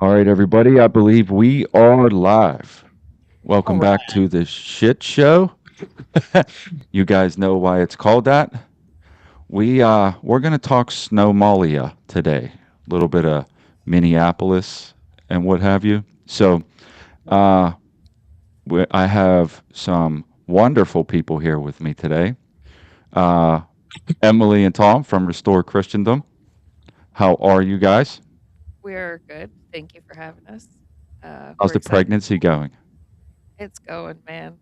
All right, everybody. I believe we are live. All Welcome right. back to the shit show. You guys know why it's called that. We're gonna talk Snowmalia today. A little bit of Minneapolis and what have you. So, uh, I have some wonderful people here with me today. Uh, Emily and Tom from Restore Christendom. How are you guys? We're good. Thank you for having us. How's We're the excited. pregnancy going? It's going, man.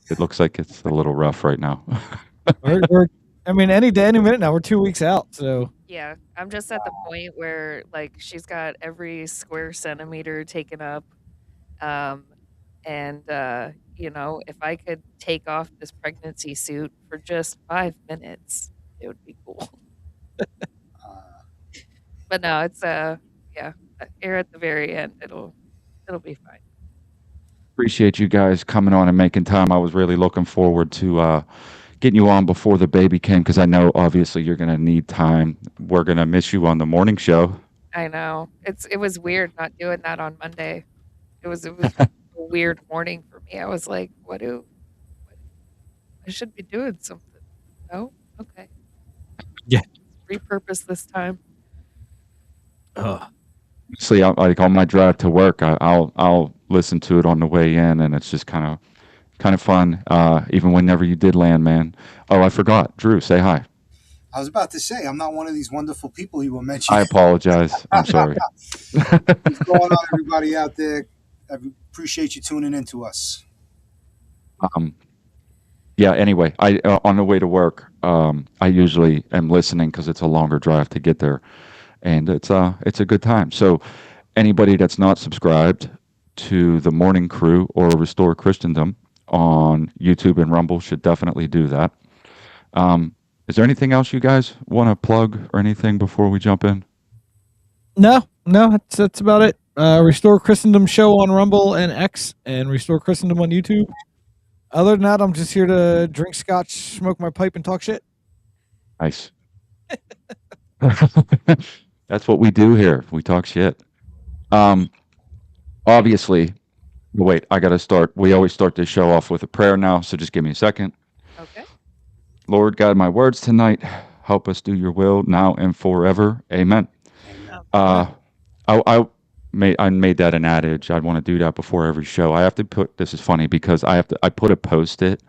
It looks like it's a little rough right now. We're I mean, any day, any minute now. We're 2 weeks out. So Yeah, I'm just at the point where like she's got every square centimeter taken up. Um, and if I could take off this pregnancy suit for just 5 minutes, it would be cool. But no, it's yeah, here at the very end, it'll be fine. Appreciate you guys coming on and making time. I was really looking forward to getting you on before the baby came because I know obviously you're going to need time. We're going to miss you on the morning show. I know it was weird not doing that on Monday. It was a weird morning for me. I was like, what I should be doing something. No? Okay. yeah. Repurpose this time. Ugh. Honestly, like on my drive to work, I'll listen to it on the way in, and it's just kind of fun. Even whenever you did land, man. Oh, I forgot. Drew, say hi. I was about to say, I'm not one of these wonderful people you were I mentioning. apologize. I'm sorry. What's going on, everybody out there? I appreciate you tuning in to us. um, yeah. Anyway, I on the way to work, I usually am listening because it's a longer drive to get there, and it's a good time. So anybody that's not subscribed to the Morning Crew or Restore Christendom on YouTube and Rumble should definitely do that. Is there anything else you guys want to plug or anything before we jump in? No, that's about it. Restore Christendom show on Rumble and X, and Restore Christendom on YouTube. Other than that, I'm just here to drink scotch, smoke my pipe, and talk shit. Nice. That's what we do here. We talk shit. Um, Obviously, wait, I got to start. We always start this show off with a prayer now, so just give me a second. Okay. Lord God, my words tonight, help us do your will now and forever. Amen. Amen. Uh, I made that an adage. I'd want to do that before every show. I have to put this is funny because I put a post it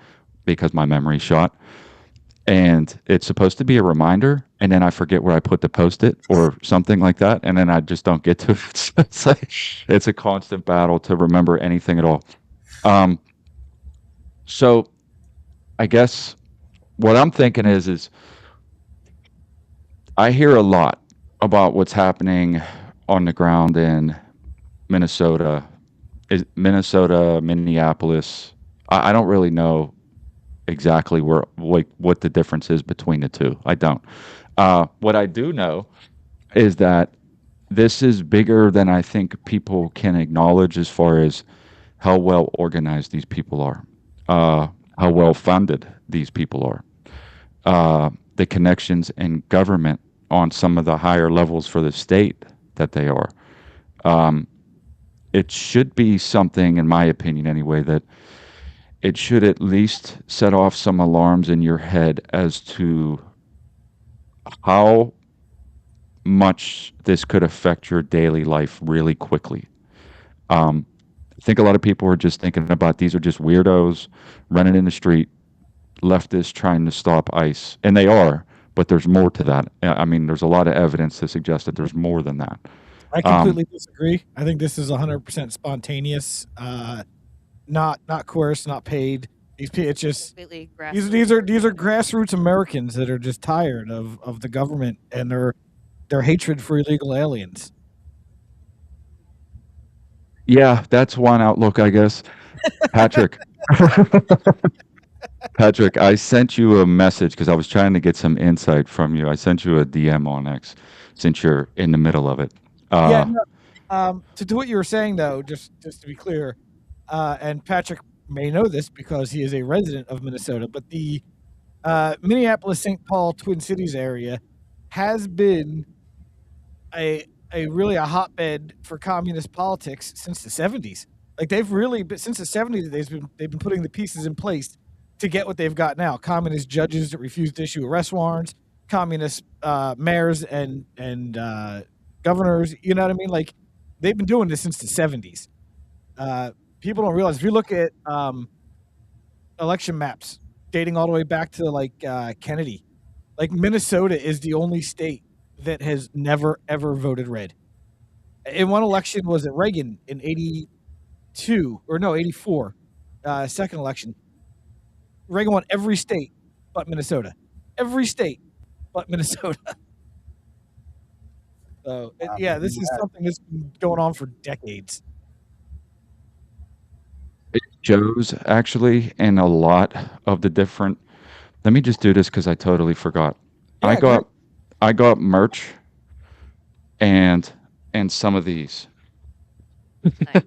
because my memory shot, and it's supposed to be a reminder, and then I forget where I put the post it or something like that, and then I just don't get to it. So it's like it's a constant battle to remember anything at all. Um, so I guess what I'm thinking is I hear a lot about what's happening on the ground in Minnesota, Minnesota, Minneapolis. I don't really know exactly where like what the difference is between the two. I don't. What I do know is that this is bigger than I think people can acknowledge as far as how well organized these people are, how well funded these people are, the connections in government on some of the higher levels for the state that they are. Um, it should be something, in my opinion anyway, that it should at least set off some alarms in your head as to how much this could affect your daily life really quickly. I think a lot of people are just thinking about these are just weirdos running in the street, leftists trying to stop ICE, and they are, but there's more to that. I mean, there's a lot of evidence to suggest that there's more than that. I Um, completely disagree. I think this is 100% spontaneous, not coerced, not paid. It's just Completely these are grassroots Americans that are just tired of the government and their hatred for illegal aliens. yeah, that's one outlook, I guess. Patrick, Patrick, I sent you a message because I was trying to get some insight from you. I sent you a DM on X since you're in the middle of it. Yeah, Uh, no, to what you were saying though, just to be clear, and Patrick may know this because he is a resident of Minnesota, but the Minneapolis St. Paul Twin Cities area has been a a hotbed for communist politics since the 70s. Like they've really been, since the 70s they've been putting the pieces in place to get what they've got now. Communist judges that refuse to issue arrest warrants, communist mayors and governors. You know what I mean? Like they've been doing this since the 70s. People don't realize if you look at election maps dating all the way back to like Kennedy, like Minnesota is the only state that has never ever voted red. In one election, was it Reagan in '82 or no '84? Second election, Reagan won every state but Minnesota. Every state but Minnesota. So yeah, this is something that's been going on for decades. It shows actually in a lot of the different. Let me just do this because I totally forgot. I Yeah, got I got merch and some of these. Nice.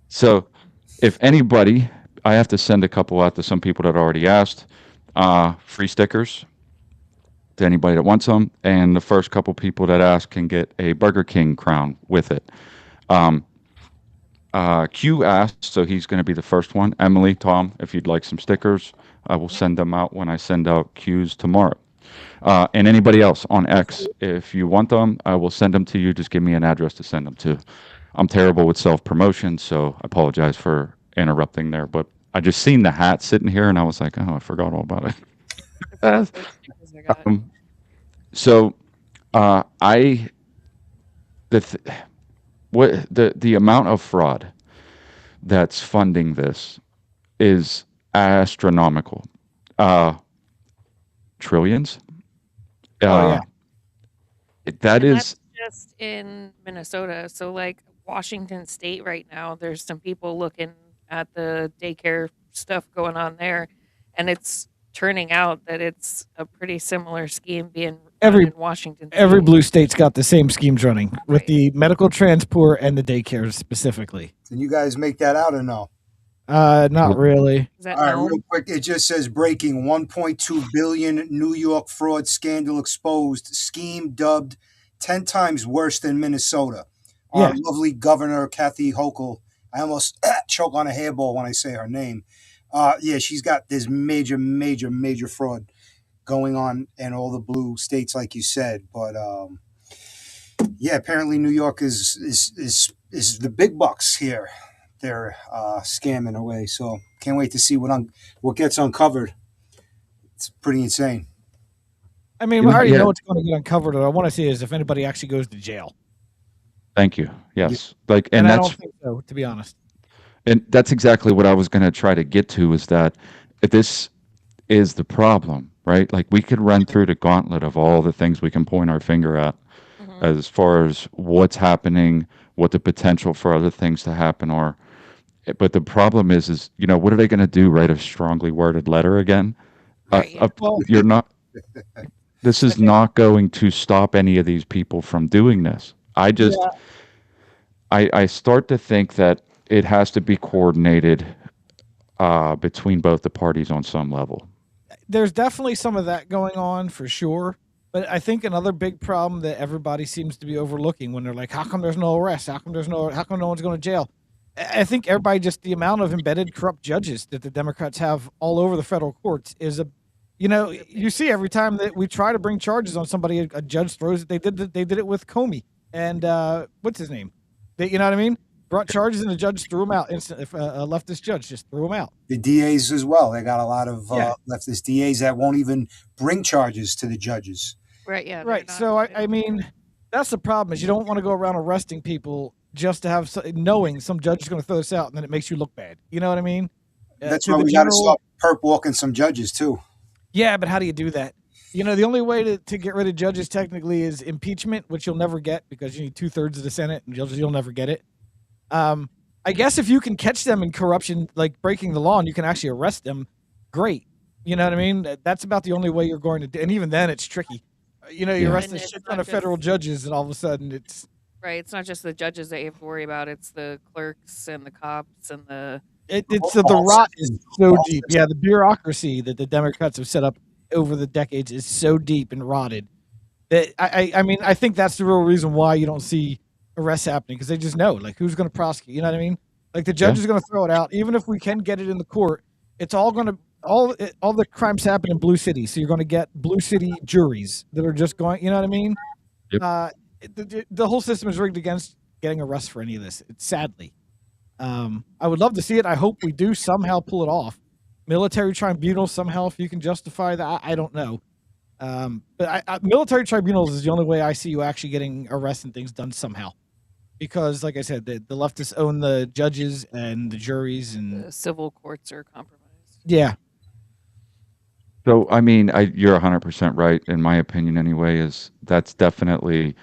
So if anybody, I have to send a couple out to some people that already asked. Free stickers to anybody that wants them, and the first couple people that ask can get a Burger King crown with it. Um, Q asked, so he's going to be the first one. Emily, Tom, if you'd like some stickers, I will send them out when I send out Q's tomorrow. And anybody else on X, if you want them, I will send them to you. Just give me an address to send them to. I'm terrible with self promotion, so I apologize for interrupting there. But I just seen the hat sitting here, and I was like, oh, I forgot all about it. Those stickers I got. So, I the th- what the amount of fraud that's funding this is astronomical. Uh, Trillions. Oh yeah. That And is that's just in Minnesota. So, like Washington State right now, there's some people looking at the daycare stuff going on there, and it's turning out that it's a pretty similar scheme being run Every in Washington every State. blue state's got the same schemes running with Right. the medical transport and the daycares specifically. Can you guys make that out or no? Not really. Is that All right, known? real quick. It just says breaking 1.2 billion New York fraud scandal exposed. Scheme dubbed 10 times worse than Minnesota. Our Yeah. lovely governor, Kathy Hochul. I almost choke on a hairball when I say her name. Yeah, she's got this major, major, major fraud going on in all the blue states, like you said. But yeah, apparently New York is the big bucks here. They're scamming away. So can't wait to see what gets uncovered. It's pretty insane. I mean, I already know what's going to get uncovered. What I want to see is if anybody actually goes to jail. Thank you. Yes. Like, And I that's don't think so, to be honest. and that's exactly what I was going to try to get to is that this is the problem, right? Like we could run through the gauntlet of all the things we can point our finger at Mhm. as far as what's happening, what the potential for other things to happen are. But the problem is what are they going to do? Write a strongly worded letter again? Right, yeah. Well, You're not. This is not going to stop any of these people from doing this. I just, I start to think that it has to be coordinated between both the parties on some level. there's definitely some of that going on for sure. But I think another big problem that everybody seems to be overlooking when they're like, how come there's no arrest? How come no one's going to jail? I think everybody just the amount of embedded corrupt judges that the Democrats have all over the federal courts is you see every time that we try to bring charges on somebody, a judge throws it. They did it with Comey and what's his name? You know what I mean? Brought charges and the judge threw them out instantly. A leftist judge just threw them out. The DAs as well. They got a lot of Yeah. leftist DAs that won't even bring charges to the judges. Right, yeah. they're Right. not- So they I don't- mean, that's the problem is you don't want to go around arresting people just to have knowing some judge is going to throw this out and then it makes you look bad. You know what I mean? That's To why the we got to general- stop perp walking some judges too. Yeah, but how do you do that? The only way to get rid of judges technically is impeachment, which you'll never get because you need 2/3 of the Senate and you'll never get it. I guess if you can catch them in corruption, like breaking the law, and you can actually arrest them, great. You know what I mean? That's about the only way you're going to do. And even then, it's tricky. You Yeah. arrest And a it's shit not ton of just- federal judges, and all of a sudden, it's Right, it's not just the judges that you have to worry about; it's the clerks and the cops and the. it's the rot is so deep. Yeah, the bureaucracy that the Democrats have set up over the decades is so deep and rotted I mean, I think that's the real reason why you don't see arrests happening, because they just know, like, who's going to prosecute. You know what I mean? Like, the judge Yeah. is going to throw it out, even if we can get it in the court. It's all going to all the crimes happen in blue cities, so you're going to get blue city juries that are just going. You know what I mean? Yep. The whole system is rigged against getting arrests for any of this. It's sadly. I would love to see it. I hope we do somehow pull it off. Military tribunals somehow, if you can justify that, I don't know. But military tribunals is the only way I see you actually getting arrests and things done somehow. Because, like I said, the leftists own the judges and the juries, and The civil courts are compromised. yeah, So I mean, you're 100% right in my opinion anyway, is that's definitely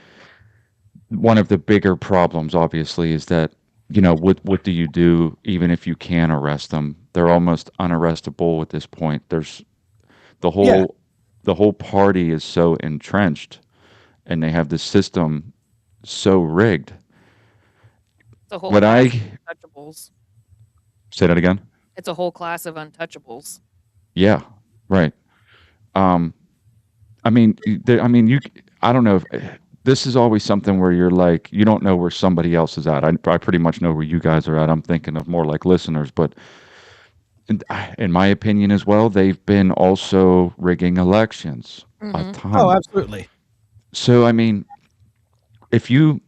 one of the bigger problems obviously is that, what do you do even if you can arrest them? They're almost unarrestable at this point. There's the yeah, whole party is so entrenched and they have the system so rigged. It's a whole What class I of untouchables. say that again? It's a whole class of untouchables. Yeah, right. Um, I mean, I don't know if this is always something where you're like, you don't know where somebody else is at. I pretty much know where you guys are at. I'm thinking of more like listeners, but in my opinion as well, they've been also rigging elections a Mm-hmm. oh, ton. absolutely, So, I mean, if you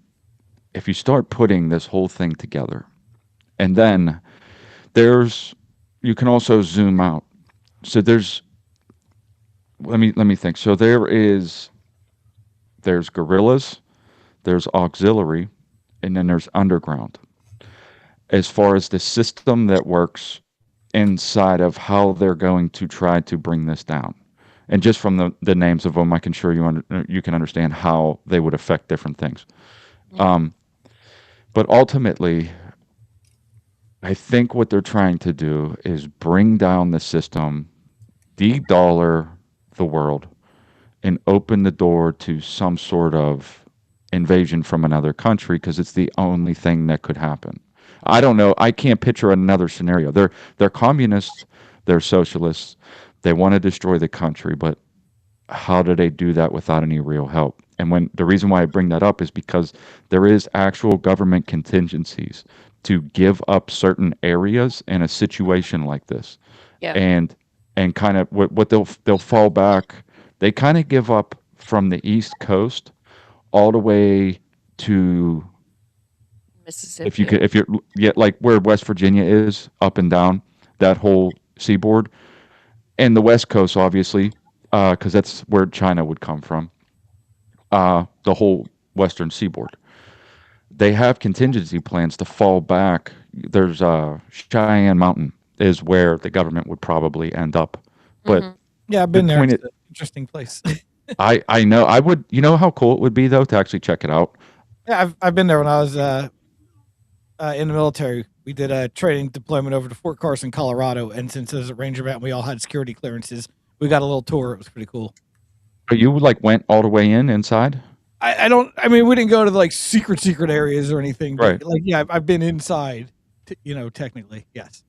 start putting this whole thing together, and then there's you can also zoom out. So let me think. So there's guerrillas, there's auxiliary, and then there's underground. As far as the system that works inside of how they're going to try to bring this down. And just from the names of them, I can sure you can understand how they would affect different things. Um, but ultimately, I think what they're trying to do is bring down the system, de-dollar the world, and open the door to some sort of invasion from another country because it's the only thing that could happen. I don't know. I can't picture another scenario. They're communists, they're socialists. They want to destroy the country, but how do they do that without any real help? And when the reason why I bring that up is because there is actual government contingencies to give up certain areas in a situation like this. Yeah. And kind of what they'll fall back. They kind of give up from the East Coast all the way to Mississippi. if you're yeah, like where West Virginia is up and down that whole seaboard, and the West Coast obviously because that's where China would come from, the whole western seaboard. They have contingency plans to fall back. There's Cheyenne Mountain is where the government would probably end up, but Mhm. yeah, I've the been there. point It's is, an interesting place. I know I would, how cool it would be though to actually check it out. Yeah, I've been there when I was in the military. We did a training deployment over to Fort Carson, Colorado, and since it was a Ranger event, we all had security clearances. We got a little tour. It was pretty cool. But you like went all the way inside? I don't. I mean, we didn't go to like secret areas or anything, Right. but like, yeah, I've been inside. Technically, yes.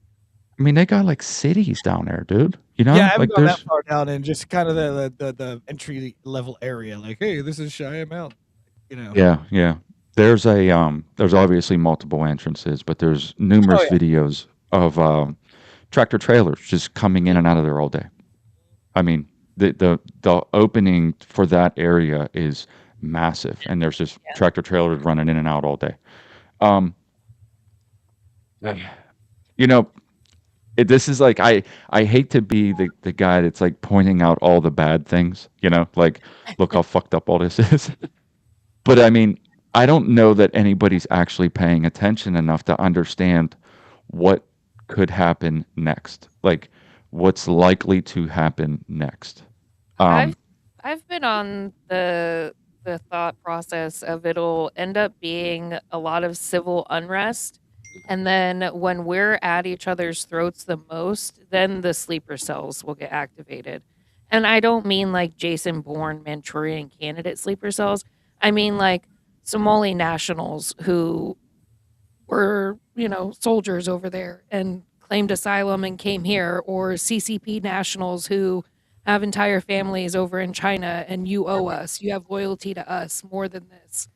I mean, they got like cities down there, dude. Yeah, I haven't Like gone that there's far down in just kind of the entry level area. Like, hey, this is Cheyenne Mountain. yeah, yeah. There's obviously multiple entrances, but there's Oh numerous yeah. videos of tractor trailers just coming in and out of there all day. I mean, the opening for that area is massive, and there's just Yeah. tractor trailers running in and out all day. Um, you know, this is like I hate to be the guy that's like pointing out all the bad things. Like look how fucked up all this is. But I mean, I don't know that anybody's actually paying attention enough to understand what could happen next. Like what's likely to happen next. I've Um, I've been on the thought process of it'll end up being a lot of civil unrest, and then when we're at each other's throats the most, then the sleeper cells will get activated. And I don't mean like Jason Bourne Manchurian candidate sleeper cells. I mean like Somali nationals who were, soldiers over there and claimed asylum and came here, or CCP nationals who have entire families over in China and you owe us. You have loyalty to us more than this.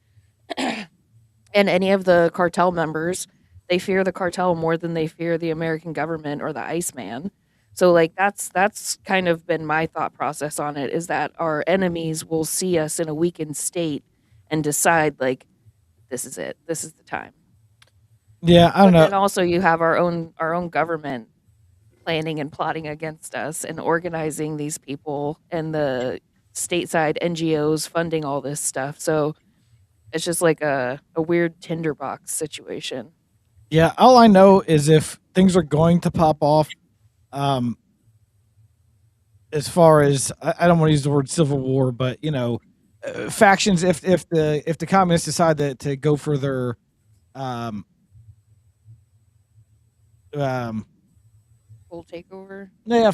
And any of the cartel members, they fear the cartel more than they fear the American government or the Iceman. So like that's kind of been my thought process on it, is that our enemies will see us in a weakened state and decide like this is it. This is the time. Yeah, I don't But know. then also you have our own government planning and plotting against us and organizing these people and the stateside NGOs funding all this stuff. So it's just like a weird tinderbox situation. Yeah, all I know is if things are going to pop off, um, as far as I don't want to use the word civil war, but factions. If the communists decide to go for their um, um, Full takeover. yeah,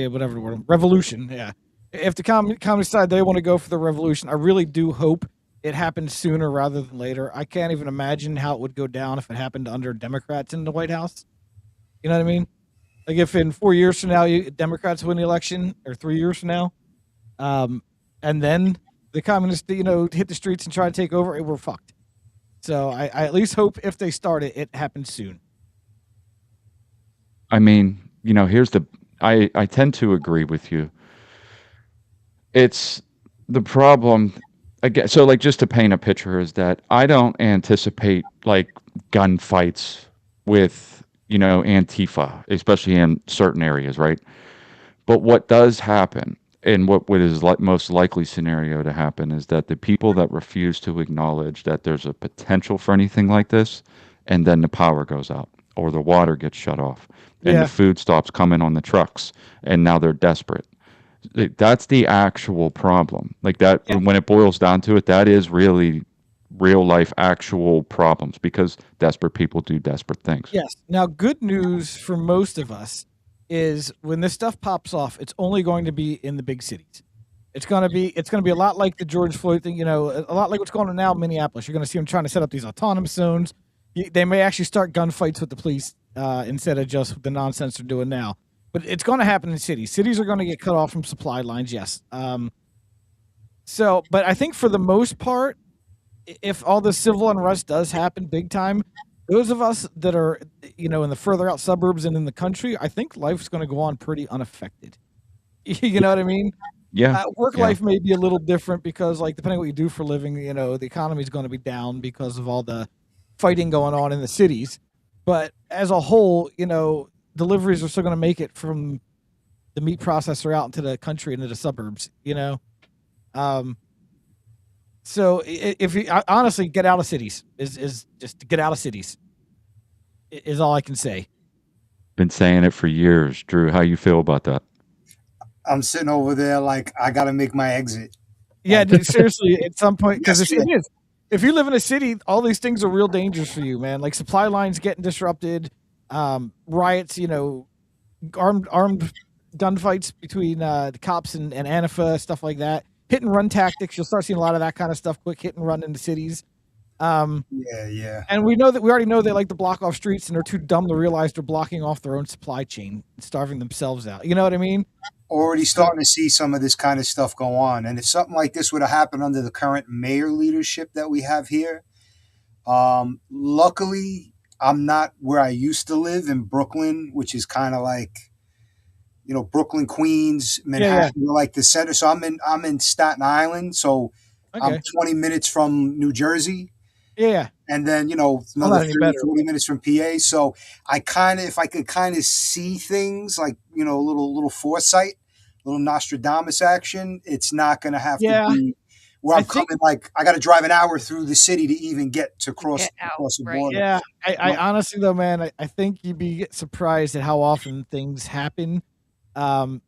whatever the word, revolution. Yeah, if the communists decide they want to go for the revolution, I really do hope it happens sooner rather than later. I can't even imagine how it would go down if it happened under Democrats in the White House. You know what I mean? Like if in 4 years from now, Democrats win the election, or 3 years from now, and then the communists, hit the streets and try to take over, we're fucked. So I at least hope if they start it, it happens soon. I mean, here's I tend to agree with you. It's the problem again. So, like, just to paint a picture, is that I don't anticipate like gunfights with Antifa, especially in certain areas, right? But what does happen, and what is like most likely scenario to happen, is that the people that refuse to acknowledge that there's a potential for anything like this, and then the power goes out or the water gets shut off, and the Yeah, food stops coming on the trucks, and now they're desperate. That's the actual problem. Like that, yeah, when it boils down to it, that is really real life actual problems because desperate people do desperate things. yes. Now, good news for most of us is when this stuff pops off, it's only going to be in the big cities. It's gonna be a lot like the George Floyd thing. A lot like what's going on now in Minneapolis. You're gonna see them trying to set up these autonomous zones. They may actually start gunfights with the police instead of just the nonsense they're doing now. But it's going to happen in cities. Cities are going to get cut off from supply lines. Yes. But I think for the most part, if all this civil unrest does happen big time, those of us that are, in the further out suburbs and in the country, I think life's going to go on pretty unaffected. You know what I mean? Yeah, Work yeah. life may be a little different because, like, depending on what you do for a living, the economy is going to be down because of all the fighting going on in the cities. But as a whole, deliveries are still going to make it from the meat processor out into the country, into the suburbs. Um, so if you honestly get out of cities, is just to get out of cities is all I can say. Been saying it for years. Drew, how you feel about that? I'm sitting over there like I got to make my exit. Yeah, Like dude, seriously, at some point, because it yesterday. is. If you live in a city, all these things are real dangers for you, man. Like supply lines getting disrupted, riots, armed gunfights between the cops and Antifa, stuff like that. Hit and run tactics. You'll start seeing a lot of that kind of stuff. Quick hit and run into cities. Yeah, yeah. And we already know they like to block off streets, and they're too dumb to realize they're blocking off their own supply chain, and starving themselves out. You know what I mean? Already So starting to see some of this kind of stuff go on. And if something like this would have happened under the current mayor leadership that we have here, luckily I'm not where I used to live in Brooklyn, which is kind of like Brooklyn, Queens, yeah, yeah, Manhattan, like the center. So I'm in Staten Island, so I'm okay, 20 minutes from New Jersey, yeah, yeah. and then Still another not any 30, better. 40 minutes from PA. So I kind of, if I could kind of see things like a little foresight, a little Nostradamus action, it's not going to have to Yeah, be where I I'm think. coming. Like I got to drive an hour through the city to even get to To cross get out, across the right. border. Yeah, I My- honestly though, man, I think you'd be surprised at how often things happen.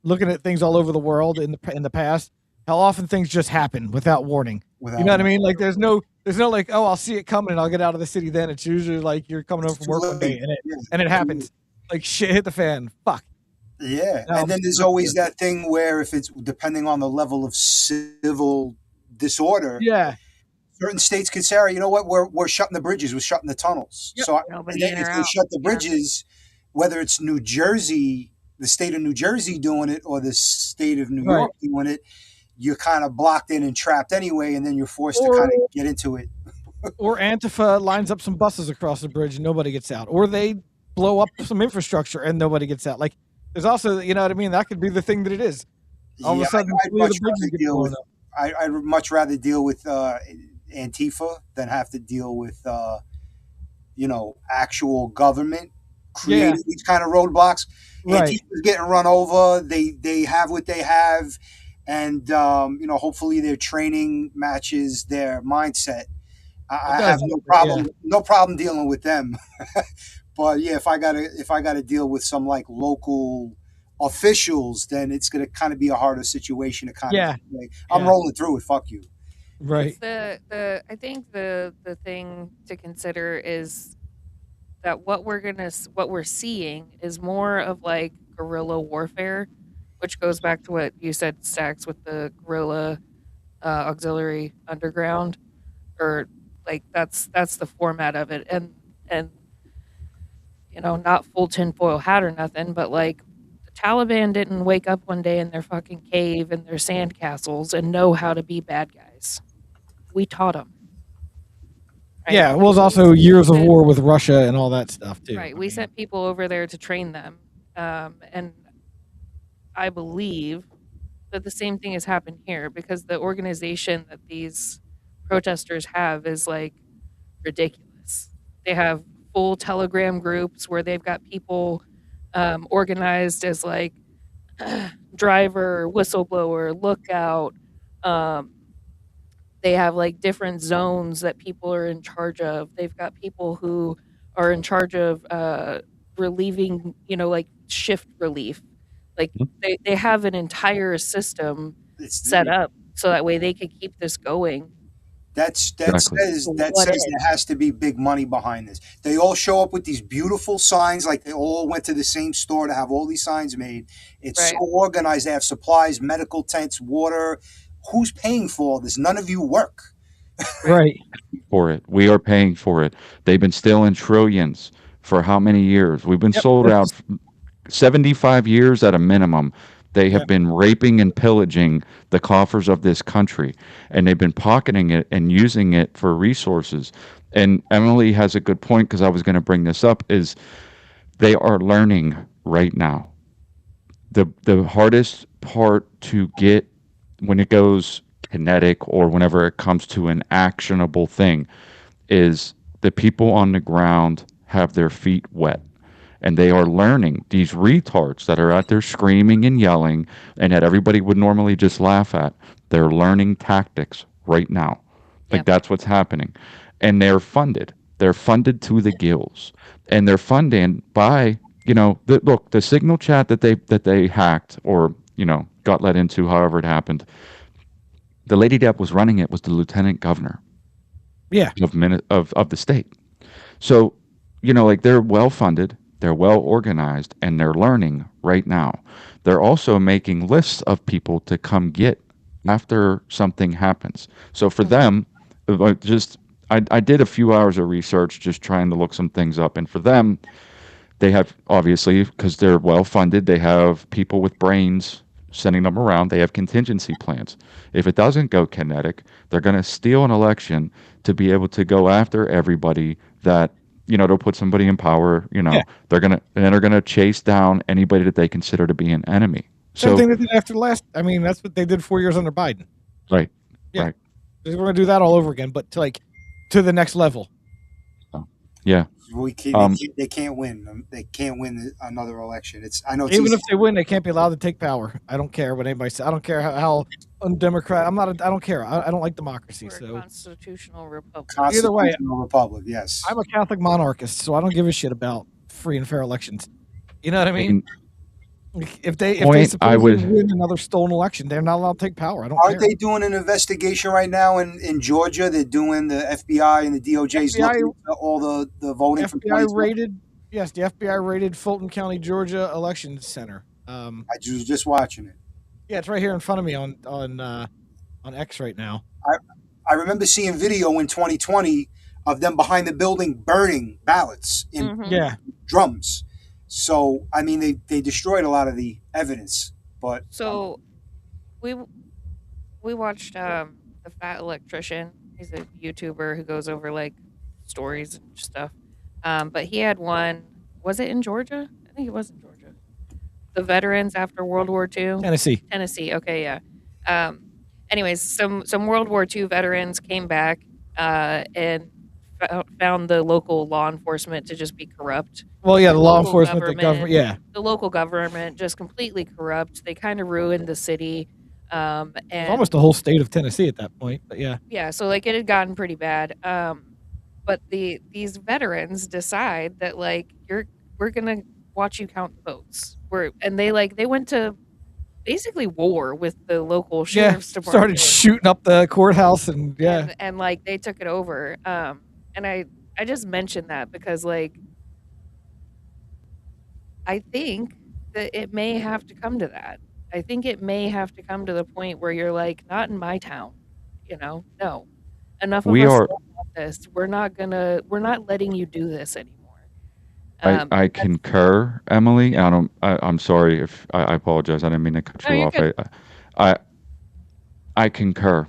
Looking at things all over the world in the past, how often things just happen without warning. You without know what I one. mean? Like there's no like, oh, I'll see it coming and I'll get out of the city then. It's usually like you're coming home It's from too work one day late. and it Yeah, and it it's too late. happens. Like shit hit the fan. Fuck. Yeah, Now and I'm then there's stuck always here. that thing where if it's depending on the level of civil disorder, Yeah. certain states could say, "All right, you know what? We're shutting the bridges, we're shutting the tunnels." Yep. So, and Nobody then in if or they out. shut the Yeah. bridges, whether it's New Jersey the state of New Jersey doing it or the state of New Right. York doing it, you're kind of blocked in and trapped anyway, and then you're forced to Or- kind of get into it. Or Antifa lines up some buses across the bridge and nobody gets out. Or they blow up some infrastructure and nobody gets out. Like, there's also, you know what I mean? That could be the thing that it is. All of a sudden, I'd 3 of much the bridges rather get deal blown with up. I'd much rather deal with Antifa than have to deal with actual government creating these kind of roadblocks. Right. Antifa's getting run over. They have what they have, and hopefully their training matches their mindset. I have no problem dealing with them. But yeah, if I gotta deal with some like local officials, then it's gonna kind of be a harder situation to kind of. I'm rolling through it. Fuck you. Right. I think the thing to consider is that what we're seeing is more of like guerrilla warfare, which goes back to what you said, Stacks, with the guerrilla auxiliary underground, or like that's the format of it, and not full tinfoil hat or nothing, but like the Taliban didn't wake up one day in their fucking cave and their sand castles and know how to be bad guys. We taught them. Right? Yeah, well, it's also years of war with Russia and all that stuff too. Right, we sent people over there to train them, and I believe that the same thing has happened here, because the organization that these protesters have is like ridiculous. They have full Telegram groups where they've got people organized as like driver, whistleblower, lookout. They have like different zones that people are in charge of. They've got people who are in charge of relieving, like shift relief. Like they have an entire system set up so that way they could keep this going. That says there has to be big money behind this. They all show up with these beautiful signs, like they all went to the same store to have all these signs made. It's so organized. They have supplies, medical tents, water. Who's paying for all this? None of you work. Right. For it. We are paying for it. They've been stealing trillions for how many years? We've been sold out 75 years at a minimum. They have been raping and pillaging the coffers of this country, and they've been pocketing it and using it for resources. And Emily has a good point, because I was going to bring this up, is they are learning right now. The hardest part to get when it goes kinetic or whenever it comes to an actionable thing is the people on the ground have their feet wet. And they are learning, these retards that are out there screaming and yelling and that everybody would normally just laugh at. They're learning tactics right now. Like that's what's happening. And they're funded. They're funded to the gills. And they're funded by, look, the signal chat that they hacked or, got let into, however it happened. The lady that was running it was the lieutenant governor. Of the state. So, like they're well funded. They're well organized, and they're learning right now. They're also making lists of people to come get after something happens. So for them, I did a few hours of research just trying to look some things up. And for them, they have, obviously, because they're well funded, they have people with brains sending them around. They have contingency plans. If it doesn't go kinetic, they're going to steal an election to be able to go after everybody that they'll put somebody in power, they're gonna chase down anybody that they consider to be an enemy. Same thing they did after that's what they did 4 years under Biden. Right. Yeah. Right. We're gonna do that all over again, but to the next level. Yeah. They can't win. They can't win another election. Even if they win, they can't be allowed to take power. I don't care what anybody says. I don't care how undemocratic. I don't care. I don't like democracy. We're a constitutional republic. Either way, republic. Yes. I'm a Catholic monarchist, so I don't give a shit about free and fair elections. You know what I mean? If they supposedly win another stolen election, they're not allowed to take power. I don't care. Aren't they doing an investigation right now in Georgia? They're doing, the FBI and the DOJ's looking at all the voting from the FBI raided Fulton County, Georgia election center. I was just watching it. Yeah, it's right here in front of me on X right now. I remember seeing video in 2020 of them behind the building burning ballots in drums. So I mean, they destroyed a lot of the evidence, but So we we watched the Fat Electrician. He's a YouTuber who goes over like stories and stuff. But he had one. Was it in Georgia? I think it was in Georgia. The veterans after World War II. Tennessee. Tennessee. Okay, yeah. Um, anyways, some World War II veterans came back and found the local law enforcement to just be corrupt. Well, yeah, the law Local enforcement, the government, yeah. The local government just completely corrupt. They kind of ruined the city. And Almost the whole state of Tennessee at that point, but yeah. yeah, so like it had gotten pretty bad. But these veterans decide that like we're gonna watch you count the votes. They went to basically war with the local Yeah, sheriff's department. started shooting up the courthouse and yeah. And like they took it over. And I just mentioned that because like I think that it may have to come to that. I think it may have to come to the point where you're like, not in my town, no. Enough of We us are. know about this. We're not letting you do this anymore. I That's concur, Emily. I'm sorry if I apologize. I didn't mean to cut no, you you're off. good. I concur.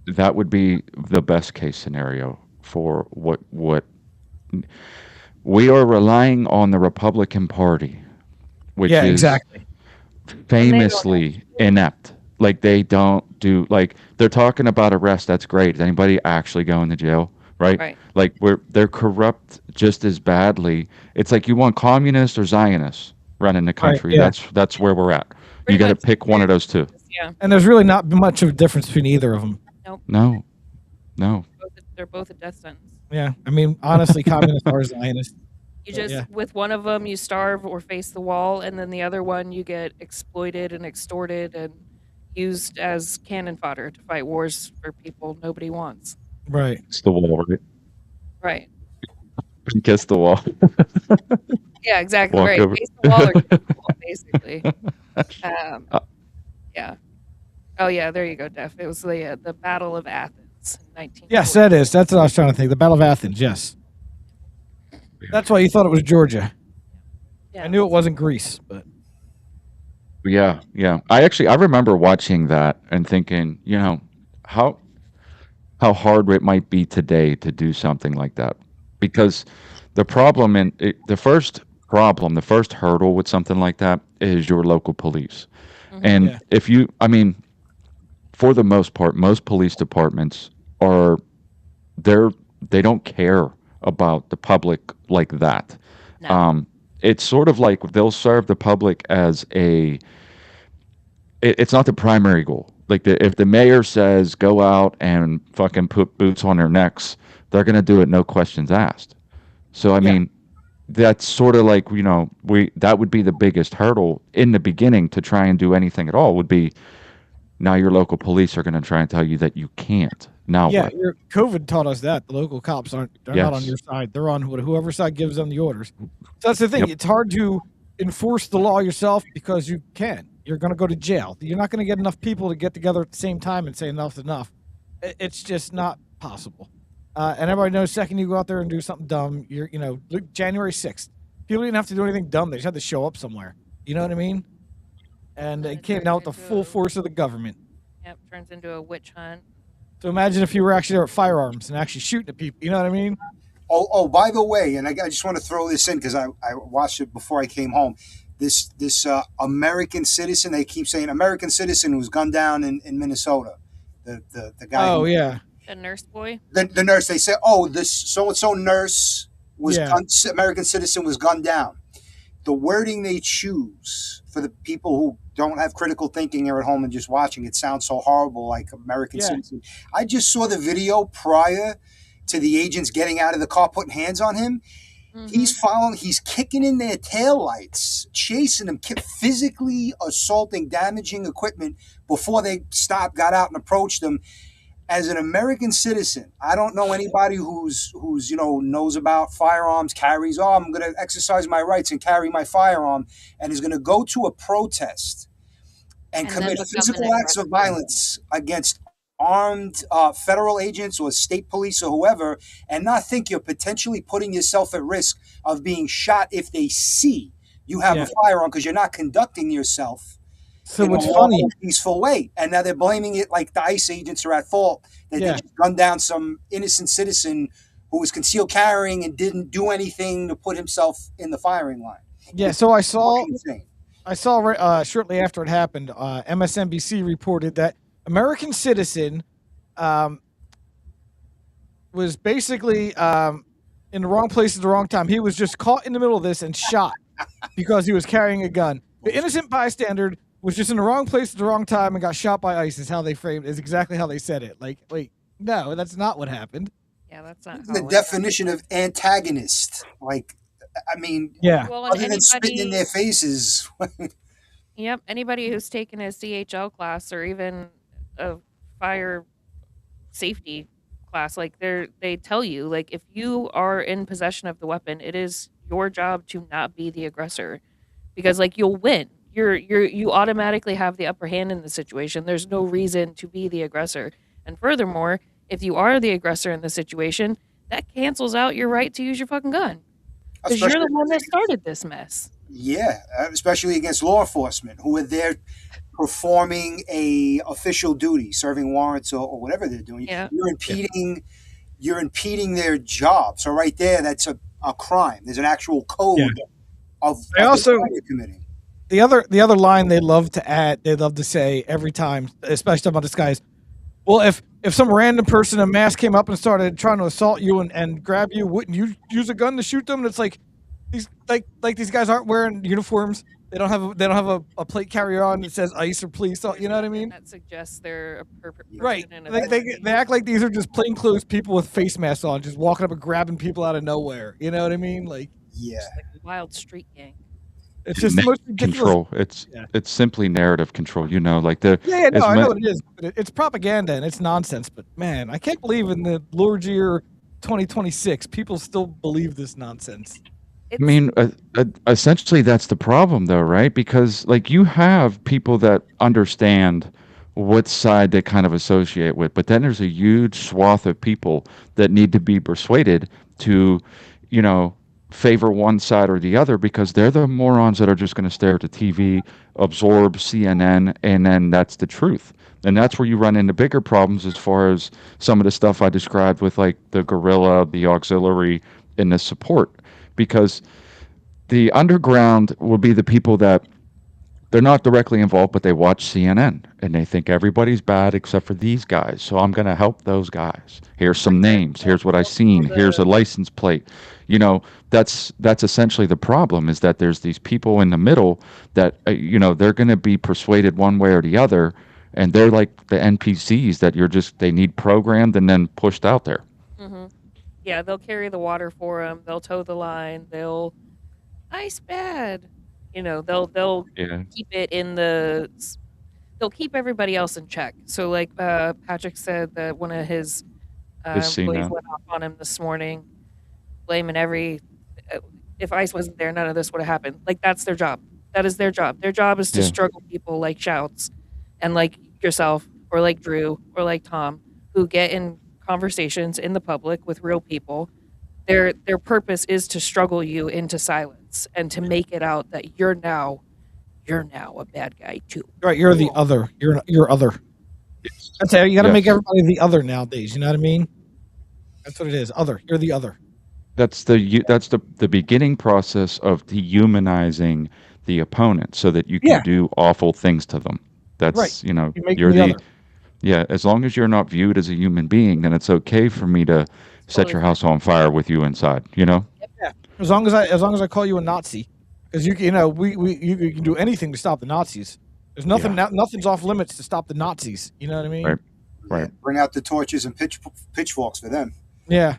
That would be the best case scenario for what we are relying on the Republican Party, which Yeah, is exactly. And they don't famously inept. Like they don't do like they're talking about arrest. That's great. Is anybody actually going to jail? Right? Like they're corrupt just as badly. It's like you want communists or Zionists running the country. yeah. That's where we're at. Pretty You got to much. pick one of those two. Yeah. And there's really not much of a difference between either of them. Nope. No. They're both a death sentence. Yeah, I mean, honestly, communists are Zionists. You But just yeah. with one of them you starve or face the wall, and then the other one you get exploited and extorted and used as cannon fodder to fight wars for people nobody wants. Right. It's the wall, right? Right. Kiss the wall. Yeah, exactly. Walk Right. over. Face the wall or kiss the wall, basically. Yeah. Oh yeah, there you go, Def. It was the Battle of Athens in 1940. Yes, that is. That's what I was trying to think. The Battle of Athens. Yes. That's why you thought it was Georgia. Yeah. I knew it wasn't Greece, but Yeah. I remember watching that and thinking, how hard it might be today to do something like that, because the problem the first problem, the first hurdle with something like that is your local police, and Yeah. if for the most part, most police departments are they don't care about the public like that. No. It's sort of like they'll serve the public as it's not the primary goal. Like if the mayor says go out and fucking put boots on their necks, they're gonna do it, no questions asked. So I mean, that's sort of like that would be the biggest hurdle in the beginning to try and do anything at all. Would be now your local police are gonna try and tell you that you can't. Now yeah, what? COVID taught us that the local cops they're not on Yes. your side. They're on whoever side gives them the orders. So that's the thing. Yep. It's hard to enforce the law yourself because you can. You're going to go to jail. You're not going to get enough people to get together at the same time and say enough's enough. It's just not possible. And everybody knows, second you go out there and do something dumb, look, January 6th. People didn't have to do anything dumb. They just had to show up somewhere. You know what I mean? And it came out with the full force of the government. Yep, turns into a witch hunt. So imagine if you were actually there with firearms and actually shooting at people. You know what I mean? Oh, by the way, and I just want to throw this in because I watched it before I came home. This American citizen, they keep saying American citizen, who's gunned down in Minnesota. The guy. Oh, yeah. The nurse boy. The nurse. They say, oh, this so and so nurse was American citizen was gunned down. The wording they choose for the people who don't have critical thinking, are at home and just watching, it sounds so horrible, like American citizen. I just saw the video prior to the agents getting out of the car, putting hands on him. Mm-hmm. He's kicking in their taillights, chasing them, physically assaulting, damaging equipment before they got out and approached them. As an American citizen, I don't know anybody who's knows about firearms, carries. Oh, I'm going to exercise my rights and carry my firearm, and is going to go to a protest and commit become physical an acts of violence against armed federal agents or state police or whoever, and not think you're potentially putting yourself at risk of being shot if they see you have Yeah. a firearm because you're not conducting yourself So in a what's funny? lawful, peaceful way. And now they're blaming it like the ICE agents are at fault that Yeah. they just gunned down some innocent citizen who was concealed carrying and didn't do anything to put himself in the firing line. Yeah. So I saw Fucking insane. shortly after it happened, MSNBC reported that American citizen was basically in the wrong place at the wrong time. He was just caught in the middle of this and shot because he was carrying a gun. The innocent bystander was just in the wrong place at the wrong time and got shot by ICE. Is how they framed. Is exactly how they said it. Like, wait, no, that's not what happened. Yeah, that's not The how it definition of antagonist. Like, I mean, Yeah. Well, and other than spitting in their faces. Yep, anybody who's taken a CHL class or even a fire safety class, like they tell you, like if you are in possession of the weapon, it is your job to not be the aggressor, because like you'll win. You automatically have the upper hand in the situation. There's no reason to be the aggressor. And furthermore, if you are the aggressor in the situation, that cancels out your right to use your fucking gun because you're the one that started this mess. Yeah, especially against law enforcement who are there performing a official duty, serving warrants or whatever they're doing. Yeah. You're impeding their job. So right there, that's a crime. There's an actual code of I also- the crime you're committing. The other line they love to add, they love to say every time, especially about this guy, is, well, if some random person in a mask came up and started trying to assault you and grab you, wouldn't you use a gun to shoot them? And it's like these guys aren't wearing uniforms. They don't have a plate carrier on that says ICE or police. You know what I mean? That suggests they're a Right. person in They act like these are just plainclothes people with face masks on, just walking up and grabbing people out of nowhere. You know what I mean? Like, Yeah. like a wild street gang. it's just the most ridiculous. Control. Yeah. It's simply narrative control. You know, like the Yeah, no, it's I know meant- what it is. But it's propaganda and it's nonsense. But man, I can't believe in the Lord's year 2026, people still believe this nonsense. I mean, essentially, that's the problem, though, right? Because like you have people that understand what side they kind of associate with, but then there's a huge swath of people that need to be persuaded to, you know, favor one side or the other because they're the morons that are just going to stare at the TV, absorb CNN, and then that's the truth. And that's where you run into bigger problems as far as some of the stuff I described with like the guerrilla, the auxiliary, and the support. Because the underground will be the people that they're not directly involved, but they watch CNN and they think everybody's bad except for these guys. So I'm going to help those guys. Here's some names. Here's what I've seen. Here's a license plate. You know, that's essentially the problem is that there's these people in the middle that, you know, they're going to be persuaded one way or the other. And they're like the NPCs that they need programmed and then pushed out there. Mm-hmm. Yeah, they'll carry the water for them. They'll tow the line. They'll ice bad. You know, they'll Yeah. keep it in the. They'll keep everybody else in check. So, like Patrick said, that one of his employees CNO. went off on him this morning, blaming if ICE wasn't there, none of this would have happened. Like that's their job. That is their job. Their job is to Yeah. struggle people like Shouts, and like yourself, or like Drew, or like Tom, who get in conversations in the public with real people. Their purpose is to struggle you into silence and to make it out that you're now a bad guy too. Right, you're the other. You're other. That's it. You got to make everybody the other nowadays. You know what I mean? That's what it is. Other. You're the other. That's the beginning process of dehumanizing the opponent so that you can do awful things to them. That's Right. you know You make you're them the the other. yeah. As long as you're not viewed as a human being, then it's okay for me to set your house on fire with you inside. You know. Yeah. As long as I call you a Nazi, because you can do anything to stop the Nazis. There's nothing nothing's off limits to stop the Nazis. You know what I mean? Right. Right. Yeah, bring out the torches and pitchforks for them. Yeah.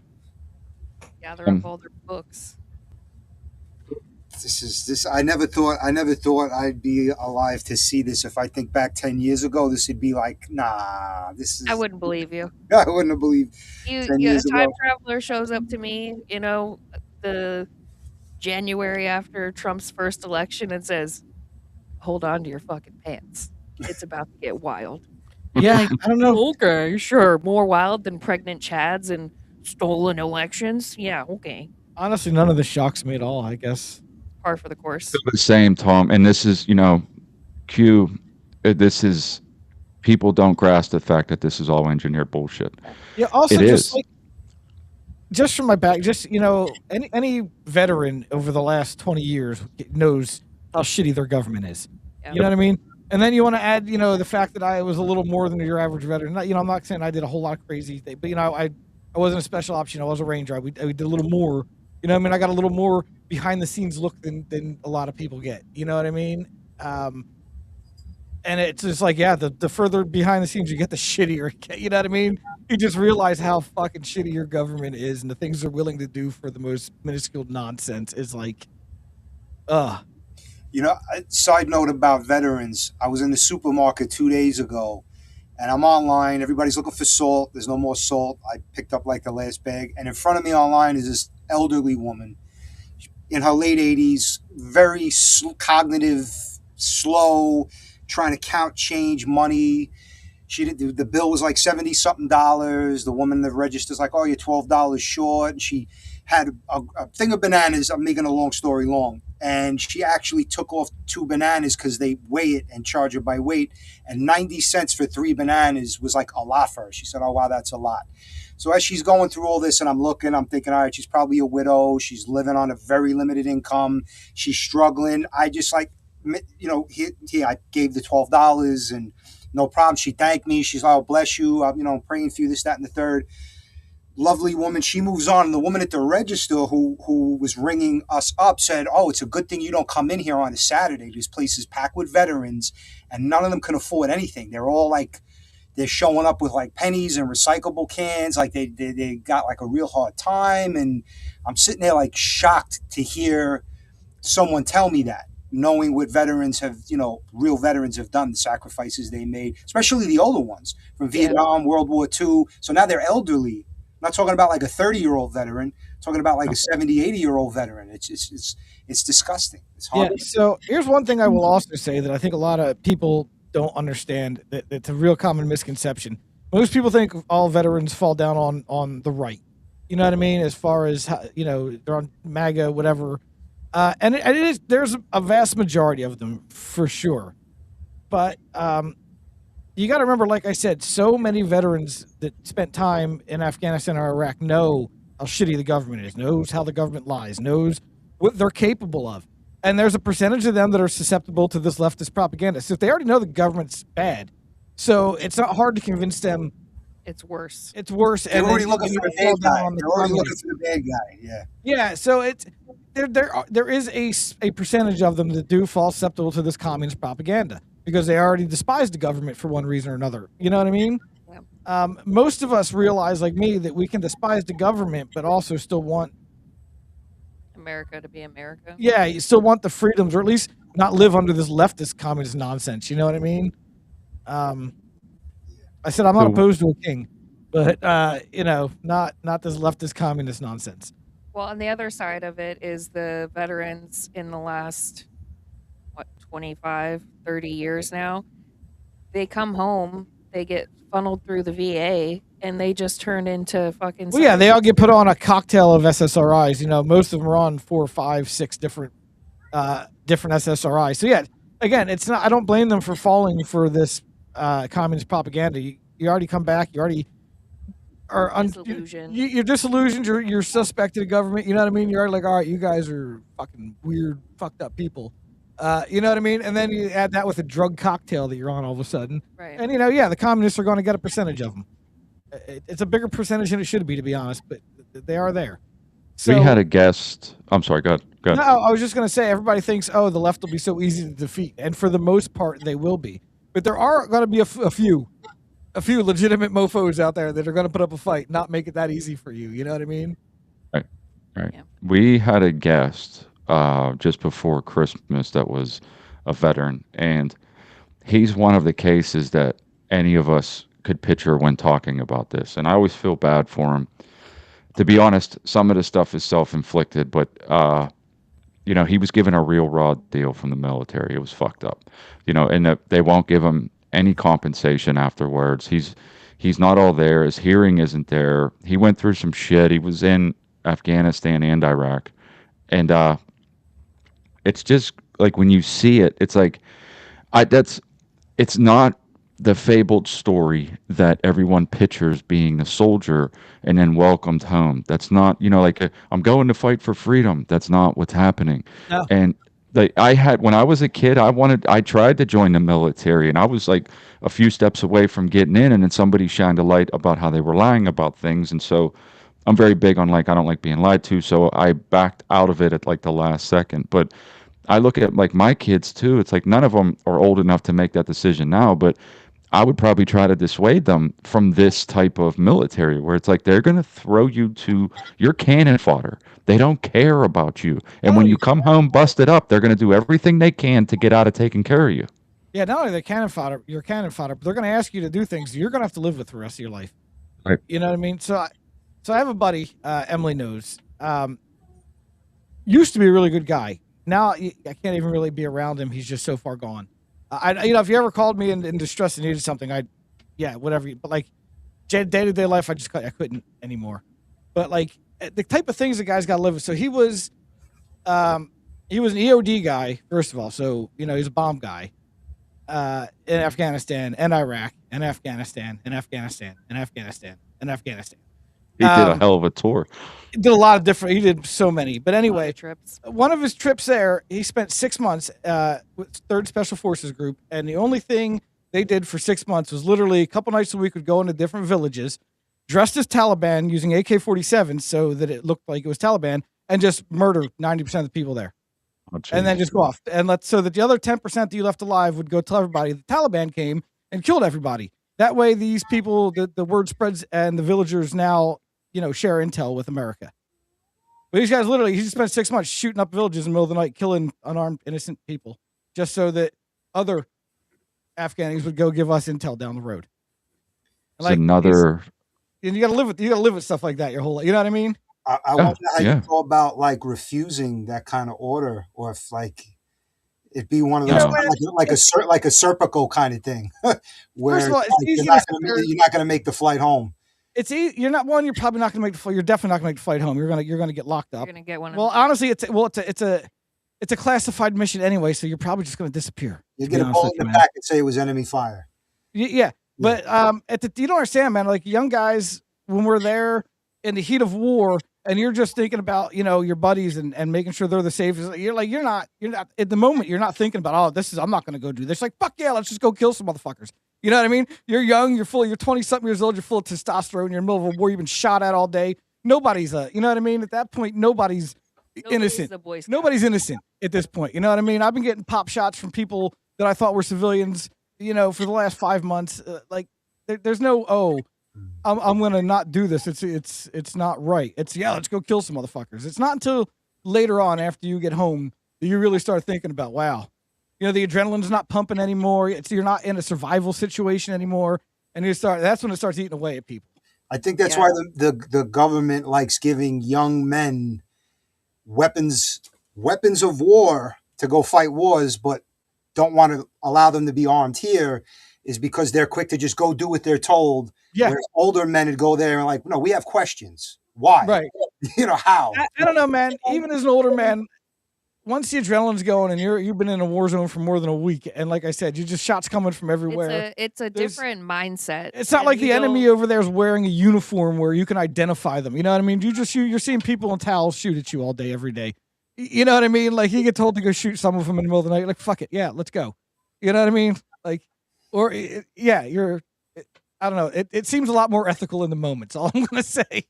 Gather up all their books. This. I never thought I'd be alive to see this. If I think back 10 years ago, this would be like, nah. This is. I wouldn't believe you. I wouldn't have believed. You, 10 a years time ago. traveler shows up to me, you know, the January after Trump's first election and says, "Hold on to your fucking pants. It's about to get wild." Yeah, I don't know. Okay, sure. More wild than pregnant Chads and stolen elections. Yeah, okay. Honestly, none of this shocks me at all. I guess. Par for the course. The same, Tom. And this is, Q. This is people don't grasp the fact that this is all engineered bullshit. Yeah. It Also, just is. like just from my back, just any veteran over the last 20 years knows how shitty their government is. Yeah. You know what I mean? And then you want to add, the fact that I was a little more than your average veteran. I'm not saying I did a whole lot of crazy things, but I wasn't a special ops. I was a ranger. We did a little more. I mean, I got a little more behind the scenes look than a lot of people get. You know what I mean? And it's just like, yeah, the further behind the scenes you get, the shittier it get. You know what I mean? You just realize how fucking shitty your government is, and the things they're willing to do for the most minuscule nonsense is like, ugh. Side note about veterans. I was in the supermarket 2 days ago, and I'm online. Everybody's looking for salt. There's no more salt. I picked up like the last bag, and in front of me online is this elderly woman in her late 80s, very cognitive, slow, trying to count change, money. She did the bill was like 70 something dollars. The woman in the register's like, "Oh, you're $12 short." And she had a thing of bananas. I'm making a long story long, and she actually took off 2 bananas because they weigh it and charge it by weight. And 90 cents for 3 bananas was like a lot for her. She said, "Oh wow, that's a lot." So as she's going through all this, and I'm looking, I'm thinking, all right, she's probably a widow. She's living on a very limited income. She's struggling. I just like, here I gave the $12 and no problem. She thanked me. She's like, "Oh, bless you. I'm praying for you, this, that, and the third." Lovely woman. She moves on. And the woman at the register who was ringing us up said, "Oh, it's a good thing you don't come in here on a Saturday. This place is packed with veterans, and none of them can afford anything. They're all like, they're showing up with like pennies and recyclable cans. Like they got like a real hard time." And I'm sitting there like shocked to hear someone tell me that, knowing what veterans have, real veterans have done, the sacrifices they made, especially the older ones from Vietnam, World War II. So now they're elderly. I'm not talking about like a 30-year-old veteran. I'm talking about like a 70, 80-year-old veteran. It's disgusting. It's Yeah. hard. So here's one thing I will also say that I think a lot of people don't understand, that it's a real common misconception. Most people think all veterans fall down on the right. You know what I mean? As far as they're on MAGA, whatever. And it is, there's a vast majority of them for sure, but you got to remember, like I said, so many veterans that spent time in Afghanistan or Iraq know how shitty the government is, knows how the government lies, knows what they're capable of, and there's a percentage of them that are susceptible to this leftist propaganda. So if they already know the government's bad, so it's not hard to convince them It's worse. it's worse. They're already looking for the bad guy. on the They're already communist. looking for the bad guy. Yeah. Yeah, so it's there is a percentage of them that do fall susceptible to this communist propaganda because they already despise the government for one reason or another. You know what I mean? Yeah. Most of us realize, like me, that we can despise the government, but also still want, America to be America. yeah, you still want the freedoms, or at least not live under this leftist communist nonsense. You know what I mean? I said I'm not So- opposed to a king, but not this leftist communist nonsense. Well, on the other side of it is the veterans in the last, 25, 30 years now. They come home, they get funneled through the VA, and they just turn into fucking. Well, yeah, they all get put on a cocktail of SSRIs. Most of them are on 4, 5, 6 different SSRIs. So yeah, again, it's not. I don't blame them for falling for this communist propaganda. You already come back. You already are Disillusioned. You're disillusioned. You're suspect of the government. You know what I mean? You're already like, all right, you guys are fucking weird, fucked up people. You know what I mean? And then you add that with a drug cocktail that you're on all of a sudden. Right. And yeah, the communists are going to get a percentage of them. It's a bigger percentage than it should be, to be honest, but they are there. So, we had a guest. I'm sorry. Go ahead. Go ahead. no, I was just going to say, everybody thinks, oh, the left will be so easy to defeat, and for the most part, they will be. But there are going to be a few legitimate mofo's out there that are going to put up a fight, not make it that easy for you. You know what I mean? Right. Yeah. We had a guest just before Christmas that was a veteran, and he's one of the cases that any of us could picture when talking about this. And I always feel bad for him. To be honest, some of the stuff is self-inflicted, but he was given a real raw deal from the military. It was fucked up, and that they won't give him any compensation afterwards. He's not all there. His hearing isn't there. He went through some shit. He was in Afghanistan and Iraq, and it's just like when you see it, it's like I that's it's not the fabled story that everyone pictures being a soldier and then welcomed home. That's not, like I'm going to fight for freedom. That's not what's happening. No. And I had when I was a kid, I tried to join the military, and I was like a few steps away from getting in, and then somebody shined a light about how they were lying about things, and so I'm very big on like I don't like being lied to, so I backed out of it at like the last second. But I look at like my kids too. It's like none of them are old enough to make that decision now, but I would probably try to dissuade them from this type of military where it's like they're going to throw you to your cannon fodder. They don't care about you. And when you come home busted up, they're going to do everything they can to get out of taking care of you. Yeah, not only the cannon fodder, your cannon fodder, but they're going to ask you to do things you're going to have to live with the rest of your life. Right. You know what I mean? So I have a buddy, Emily knows, used to be a really good guy. Now I can't even really be around him. He's just so far gone. If you ever called me in distress and needed something, whatever. But like day to day life, I couldn't anymore. But like the type of things the guy's got to live with. So he was an EOD guy first of all. So he's a bomb guy in Afghanistan and Iraq and Afghanistan and Afghanistan and Afghanistan and Afghanistan. He did a hell of a tour. He did a lot of different. He did so many. But anyway, trips. one of his trips there, he spent 6 months with 3rd Special Forces Group, and the only thing they did for 6 months was literally a couple nights a week would go into different villages, dressed as Taliban using AK-47s so that it looked like it was Taliban, and just murder 90% of the people there. Oh, and then just go off. And so that the other 10% that you left alive would go tell everybody the Taliban came and killed everybody. That way, these people, the word spreads, and the villagers now, share intel with America. But these guys literally, he just spent 6 months shooting up villages in the middle of the night, killing unarmed, innocent people, just so that other Afghanis would go give us intel down the road. And and you got to live with stuff like that your whole life. You know what I mean? I wonder how you go about like refusing that kind of order, or if like it'd be one of those like a Serpico kind of thing, where first of all, you're not going to make the flight home. It's easy. You're not one. You're probably not going to make the flight. You're definitely not going to make the flight home. You're gonna get locked up. You're gonna get one. Well, honestly, it's a classified mission anyway, so you're probably just going to disappear. You get a bullet in the back and say it was enemy fire. Yeah. But you don't understand, man. Like young guys, when we're there in the heat of war, and you're just thinking about your buddies and making sure they're the safest. You're not at the moment. You're not thinking about I'm not going to go do this. Like fuck yeah, let's just go kill some motherfuckers. You know what I mean? You're young. You're 20-something years old. You're full of testosterone. You're in the middle of a war. You've been shot at all day. Nobody's you know what I mean? At that point, nobody's innocent. Nobody's innocent at this point. You know what I mean? I've been getting pop shots from people that I thought were civilians. For the last 5 months. There's no I'm gonna not do this. It's not right. Let's go kill some motherfuckers. It's not until later on after you get home that you really start thinking about wow. The adrenaline's not pumping anymore. You're not in a survival situation anymore, and that's when it starts eating away at people. I think that's why the government likes giving young men weapons of war to go fight wars, but don't want to allow them to be armed here, is because they're quick to just go do what they're told. Yeah. Whereas older men would go there and like, no, we have questions. Why? Right. How? I don't know, man. Even as an older man, once the adrenaline's going and you've been in a war zone for more than a week, and like I said, you just shots coming from everywhere. It's a different mindset. It's not like the enemy over there is wearing a uniform where you can identify them. You know what I mean? You're seeing people in towels shoot at you all day, every day. You know what I mean? Like you get told to go shoot some of them in the middle of the night. You're like, fuck it, yeah, let's go. You know what I mean? Like, or I don't know. It seems a lot more ethical in the moment. That's all I'm gonna say.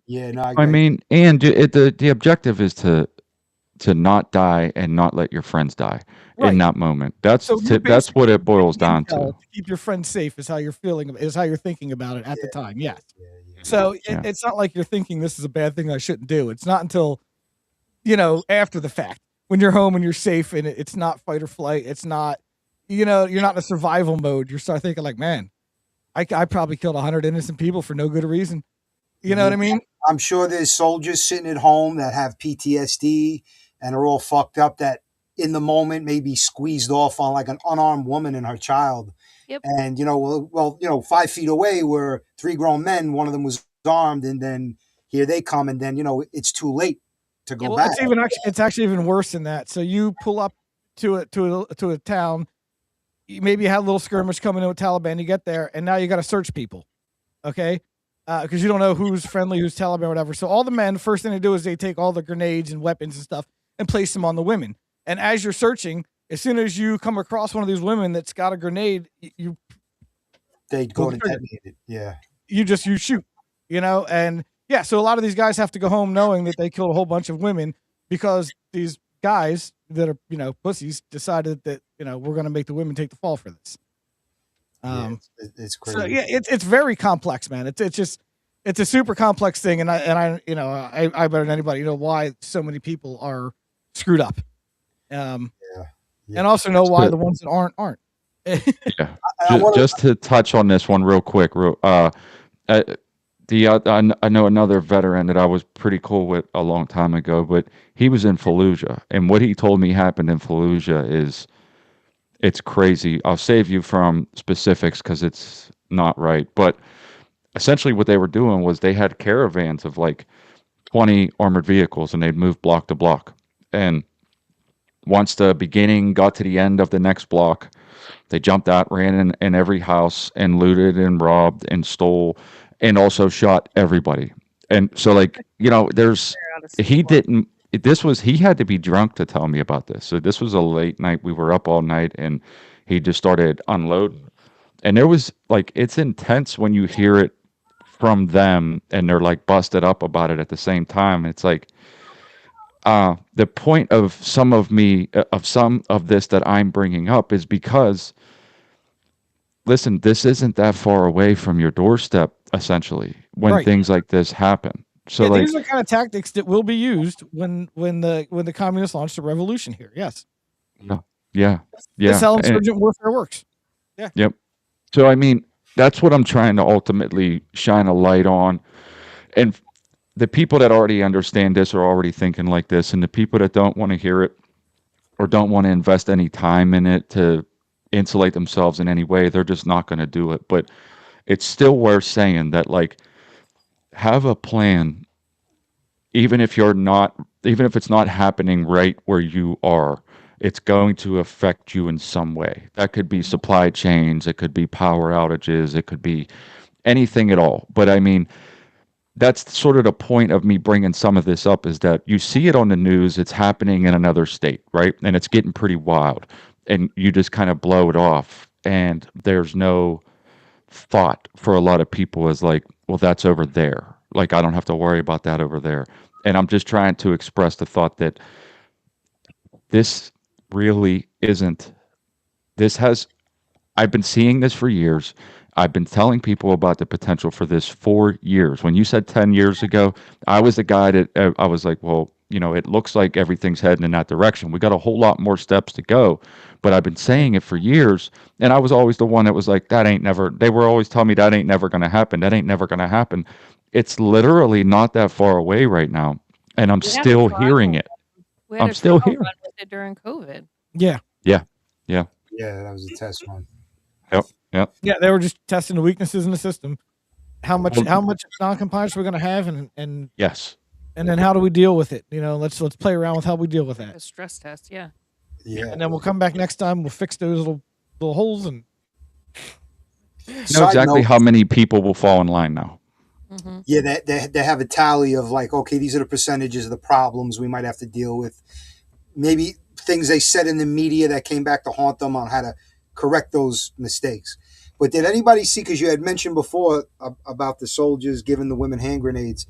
Yeah, no. I mean, and the objective is to not die and not let your friends die in that moment. That's what it boils down to. Keep your friends safe is how you're feeling. Is how you're thinking about it at the time. Yes. So it's not like you're thinking this is a bad thing I shouldn't do. It's not until after the fact when you're home and you're safe and it's not fight or flight. It's not you're not in a survival mode. You start thinking like, man, I probably killed 100 innocent people for no good reason. You know what I mean? I'm sure there's soldiers sitting at home that have PTSD and are all fucked up that in the moment maybe squeezed off on like an unarmed woman and her child. Yep. And well, 5 feet away were three grown men. One of them was armed, and then here they come, and then it's too late to go Well, back. it's actually even worse than that. So you pull up to a town. Maybe you had a little skirmish coming in with Taliban. You get there, and now you got to search people, okay? Because you don't know who's friendly, who's Taliban, or whatever. So all the men, first thing they do is they take all the grenades and weapons and stuff and place them on the women. And as you're searching, as soon as you come across one of these women that's got a grenade, They go to detonate it. Yeah. You shoot, and yeah. So a lot of these guys have to go home knowing that they killed a whole bunch of women because these guys that are pussies decided that we're going to make the women take the fall for this. It's crazy. So yeah, it's very complex, man. It's a super complex thing, and I better than anybody know why so many people are screwed up. And also know why the ones that aren't. Yeah. Just to touch on this one real quick. I know another veteran that I was pretty cool with a long time ago, but he was in Fallujah, and what he told me happened in Fallujah it's crazy. I'll save you from specifics because it's not right, but essentially what they were doing was they had caravans of like 20 armored vehicles, and they'd move block to block. And once the beginning got to the end of the next block, they jumped out, ran in every house, and looted and robbed and stole, and also shot everybody. And so, he had to be drunk to tell me about this. So this was a late night. We were up all night, and he just started unloading. And there was it's intense when you hear it from them, and they're like busted up about it at the same time. It's like, the point of some of this that I'm bringing up is because, listen, this isn't that far away from your doorstep, essentially, when things like this happen. So these are kind of tactics that will be used when the communists launched the revolution here. Yes. Yeah. That's how insurgent warfare works. Yeah. Yep. So I mean, that's what I'm trying to ultimately shine a light on, and the people that already understand this are already thinking like this, and the people that don't want to hear it or don't want to invest any time in it to insulate themselves in any way, they're just not going to do it. But it's still worth saying that, have a plan, even if it's not happening right where you are. It's going to affect you in some way. That could be supply chains, it could be power outages, it could be anything at all. But I mean, that's sort of the point of me bringing some of this up, is that you see it on the news, it's happening in another state, right? And it's getting pretty wild, and you just kind of blow it off, and there's no thought for a lot of people is like, well, that's over there. I don't have to worry about that over there. And I'm just trying to express the thought that this really isn't, I've been seeing this for years. I've been telling people about the potential for this for years. When you said 10 years ago, I was the guy that I was like, well, it looks like everything's heading in that direction. We got a whole lot more steps to go, but I've been saying it for years. And I was always the one that was like, they were always telling me that ain't never going to happen. That ain't never going to happen. It's literally not that far away right now. And I'm still hearing it. I'm still hearing it during COVID. Yeah. Yeah. Yeah, that was a test run. Yep. Yeah, they were just testing the weaknesses in the system. How much non-compliance we're going to have, and yes, and then how do we deal with it? Let's play around with how we deal with that. A stress test, yeah. And then we'll come back next time. We'll fix those little holes and know exactly how many people will fall in line now. Mm-hmm. Yeah, they have a tally of okay, these are the percentages of the problems we might have to deal with. Maybe things they said in the media that came back to haunt them on how to correct those mistakes. But did anybody see, because you had mentioned before about the soldiers giving the women hand grenades,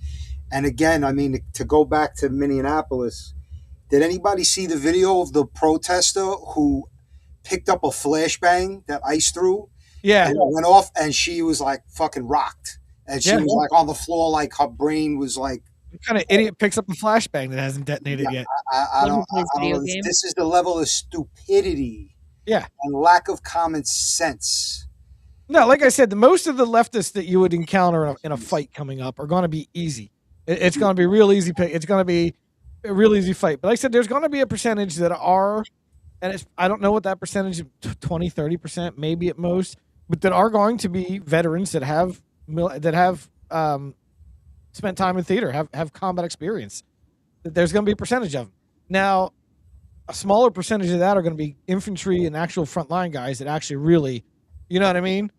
and again, I mean, to go back to Minneapolis, did anybody see the video of the protester who picked up a flashbang that ICE threw? Yeah. And it went off, and she was fucking rocked. And she was on the floor, her brain was what kind of idiot picks up a flashbang that hasn't detonated yet? I don't know. This is the level of stupidity. Yeah. And lack of common sense. No, like I said, most of the leftists that you would encounter in a fight coming up are going to be easy. It's going to be real easy. It's going to be a real easy fight. But like I said, there's going to be a percentage that are, and I don't know what that percentage, 20, 30%, maybe at most, but that are going to be veterans that have spent time in theater, have combat experience. That there's going to be a percentage of them. Now, a smaller percentage of that are going to be infantry and actual frontline guys that actually really, you know what I mean?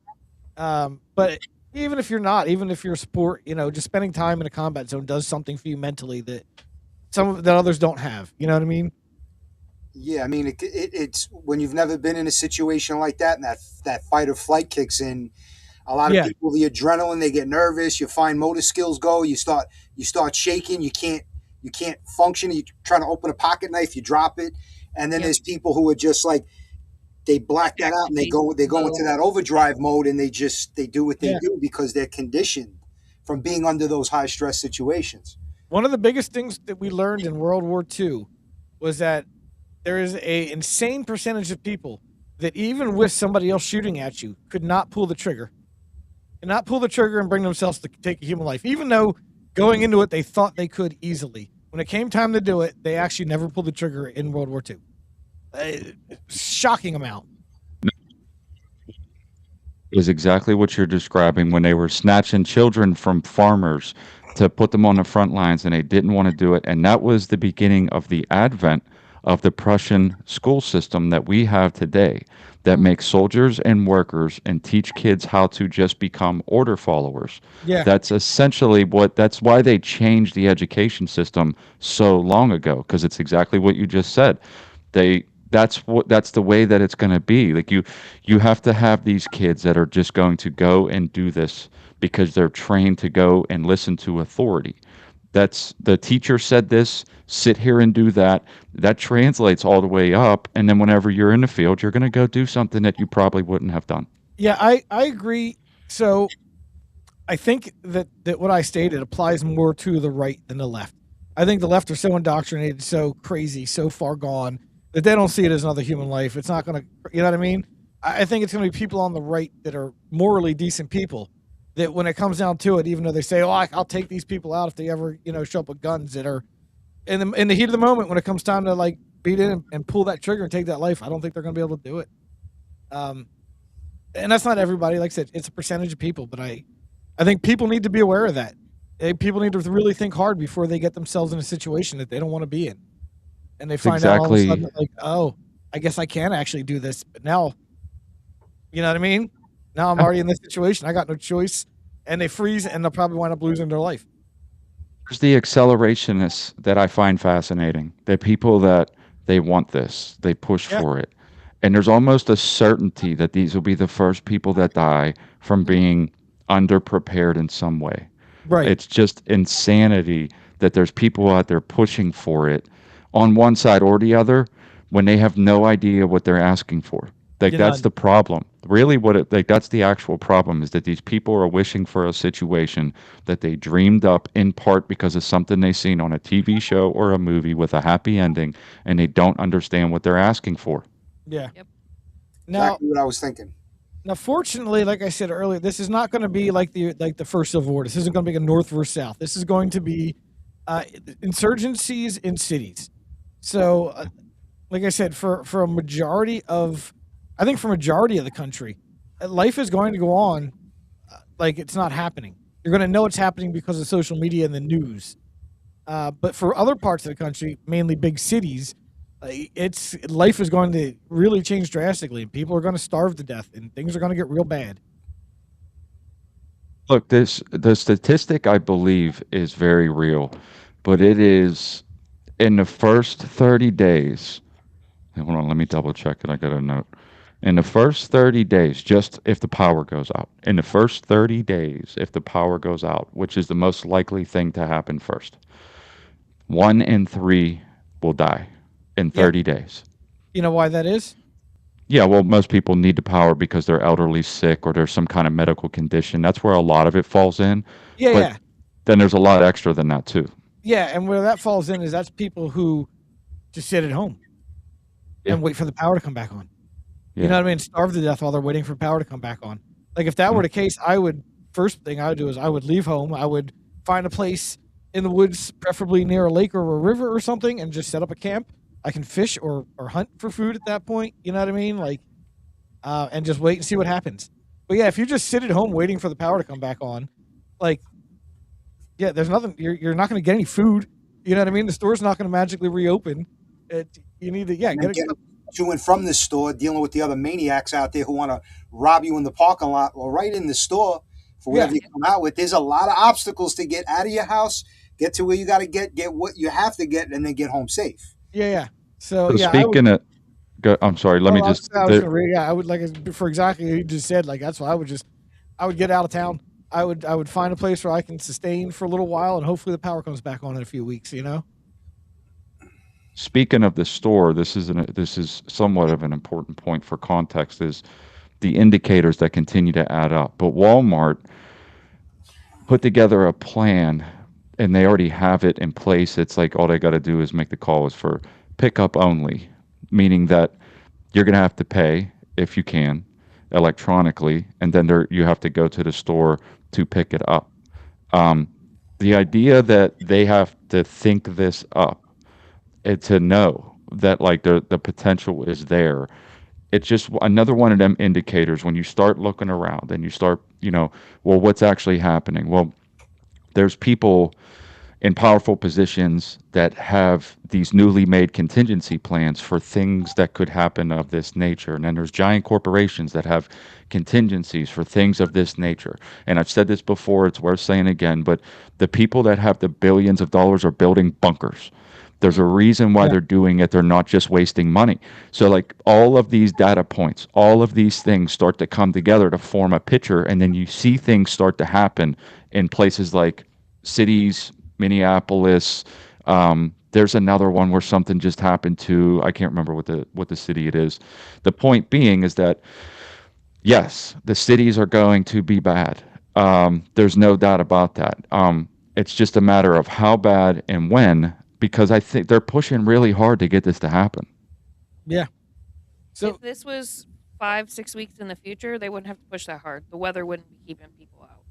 But even if you're not, even if you're a support, just spending time in a combat zone does something for you mentally that that others don't have. You know what I mean? Yeah, I mean, it's when you've never been in a situation like that, and that fight or flight kicks in. A lot of Yeah, people, the adrenaline, they get nervous. Your fine motor skills go. You start shaking. You can't function. You try to open a pocket knife, you drop it, and then Yep. there's people who are just like they black that out and they Activate go into mode. that overdrive mode and they do what they yeah. do because they're conditioned from being under those high stress situations. One of the biggest things that we learned in World War II was that there is a insane percentage of people that even with somebody else shooting at you could not pull the trigger. Could not pull the trigger and bring themselves to take a human life, even though going into it they thought they could easily. When it came time to do it, they actually never pulled the trigger in World War II. Shocking amount. Is exactly what you're describing when they were snatching children from farmers to put them on the front lines and they didn't want to do it. And that was the beginning of the advent of the Prussian school system that we have today that makes soldiers and workers and teach kids how to just become order followers. Yeah, That's essentially that's why they changed the education system so long ago, because it's exactly what you just said. They that's the way that it's going to be. Like you have to have these kids that are just going to go and do this because they're trained to go and listen to authority. That's the teacher said this, sit here and do that. That translates all the way up, and then whenever you're in the field, you're going to go do something that you probably wouldn't have done. yeah, I agree. So I think that what I stated applies more to the right than the left. I think the left are so indoctrinated, so crazy, so far gone that they don't see it as another human life. It's not going to, you know what I mean? I think it's going to be people on the right that are morally decent people that when it comes down to it, even though they say, "Oh, I'll take these people out if they ever, show up with guns," that are in the heat of the moment when it comes time to like beat in and pull that trigger and take that life. I don't think they're going to be able to do it. Um, and that's not everybody. Like I said, it's a percentage of people, but I think people need to be aware of that. People need to really think hard before they get themselves in a situation that they don't want to be in, and they It's find out all of a sudden exactly like, oh, I guess I can actually do this. But now, you know what I mean? Now I'm already in this situation. I got no choice, and they freeze, and they'll probably wind up losing their life. there's the accelerationists that I find fascinating. The people that they want this, they push Yeah, for it. And there's almost a certainty that these will be the first people that die from being underprepared in some way. right. It's just insanity that there's people out there pushing for it on one side or the other when they have no idea what they're asking for. Like You know, that's the problem. Really that's the actual problem is that these people are wishing for a situation that they dreamed up in part because of something they seen on a TV show or a movie with a happy ending and they don't understand what they're asking for. yeah. Yep. Now, Exactly what I was thinking. now, fortunately, like I said earlier, this is not going to be like the first Civil War. This isn't going to be a North versus South. This is going to be insurgencies in cities. So, like I said, for a majority of, I think for majority of the country, life is going to go on like it's not happening. You're going to know it's happening because of social media and the news. But for other parts of the country, mainly big cities, it's life is going to really change drastically. People are going to starve to death, and things are going to get real bad. Look, the statistic I believe is very real, but it is in the first 30 days. Hold on, let me double check it. I got a note. In the first 30 days, just if the power goes out, in the first 30 days, if the power goes out, which is the most likely thing to happen first, 1 in 3 will die in Yeah, 30 days. you know why that is? Yeah, well, most people need the power because they're elderly, sick, or there's some kind of medical condition. That's where a lot of it falls in. Yeah, But yeah, then there's a lot extra than that, too. yeah. And where that falls in is that's people who just sit at home Yeah. and wait for the power to come back on. You know Yeah. what I mean? Starve to death while they're waiting for power to come back on. Like if that were Mm. the case, I would first thing I would do is I would leave home. I would find a place in the woods, preferably near a lake or a river or something, and just set up a camp. I can fish or hunt for food at that point. You know what I mean? Like, and just wait and see what happens. But yeah, if you just sit at home waiting for the power to come back on, like, yeah, there's nothing. You're not going to get any food. You know what I mean? The store's not going to magically reopen. You need to And then get getting to and from the store, dealing with the other maniacs out there who want to rob you in the parking lot or right in the store for whatever you come out with. There's a lot of obstacles to get out of your house, get to where you got to get what you have to get, and then get home safe. Yeah. So So yeah, I would. speaking of, I'm sorry. Let me just. I was gonna read. Yeah, I would for exactly what you just said. Like that's why I would get out of town. I would find a place where I can sustain for a little while, and hopefully the power comes back on in a few weeks. You know. Speaking of the store, this is somewhat of an important point for context. Is the indicators that continue to add up. But Walmart put together a plan, and they already have it in place. It's like all they got to do is make the call is for pickup only, meaning that you're going to have to pay if you can electronically, and then you have to go to the store to pick it up. Um, the idea that they have to think this up and to know that like the potential is there, it's just another one of them indicators when you start looking around and you start, well, what's actually happening? Well, there's people in powerful positions that have these newly made contingency plans for things that could happen of this nature. And then there's giant corporations that have contingencies for things of this nature. And I've said this before, it's worth saying again, but the people that have the billions of dollars are building bunkers. There's a reason why they're doing it. They're not just wasting money. So like all of these data points, all of these things start to come together to form a picture. And then you see things start to happen in places like cities, Minneapolis. There's another one where something just happened to, I can't remember what the city it is. The point being is that, yes, the cities are going to be bad. There's no doubt about that. It's just a matter of how bad and when, because I think they're pushing really hard to get this to happen. Yeah. So if this was 5-6 weeks in the future, they wouldn't have to push that hard. The weather wouldn't be keeping people out.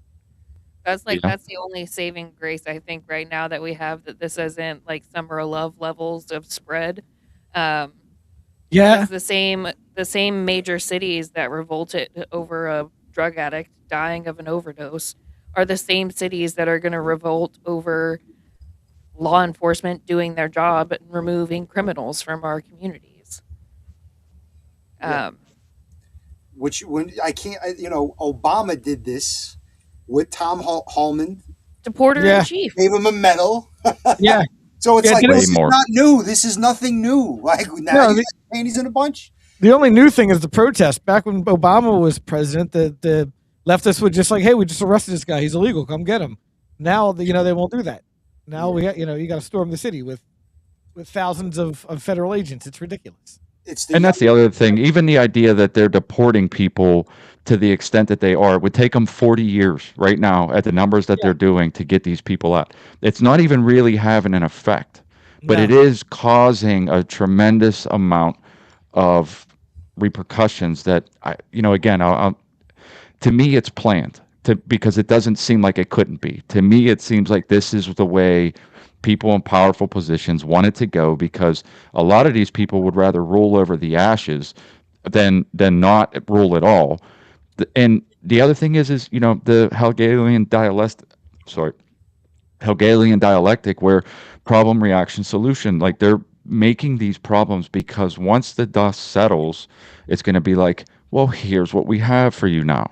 That's the only saving grace I think right now that we have, that this isn't like summer of love levels of spread. yeah. The same major cities that revolted over a drug addict dying of an overdose are the same cities that are going to revolt over law enforcement doing their job and removing criminals from our communities. Which when I can't, Obama did this with Tom Hallman. Deporter in chief Gave him a medal. Yeah. So it's like, way this more. is not new. This is nothing new. Like now you got panties in a bunch. The only new thing is the protest. Back when Obama was president, the leftists would just like, hey, we just arrested this guy. He's illegal. Come get him. Now, they won't do that. Now we got, you got to storm the city with thousands of federal agents. It's ridiculous. And that's the other thing. Even the idea that they're deporting people to the extent that they are, it would take them 40 years right now at the numbers that they're doing to get these people out. it's not even really having an effect, but it is causing a tremendous amount of repercussions that again, to me it's planned, because it doesn't seem like it couldn't be. To me it seems like this is the way people in powerful positions want it to go, because a lot of these people would rather rule over the ashes than not rule at all. And the other thing is the Hegelian dialectic, where problem, reaction, solution, like they're making these problems because once the dust settles, it's going to be like, well, here's what we have for you now.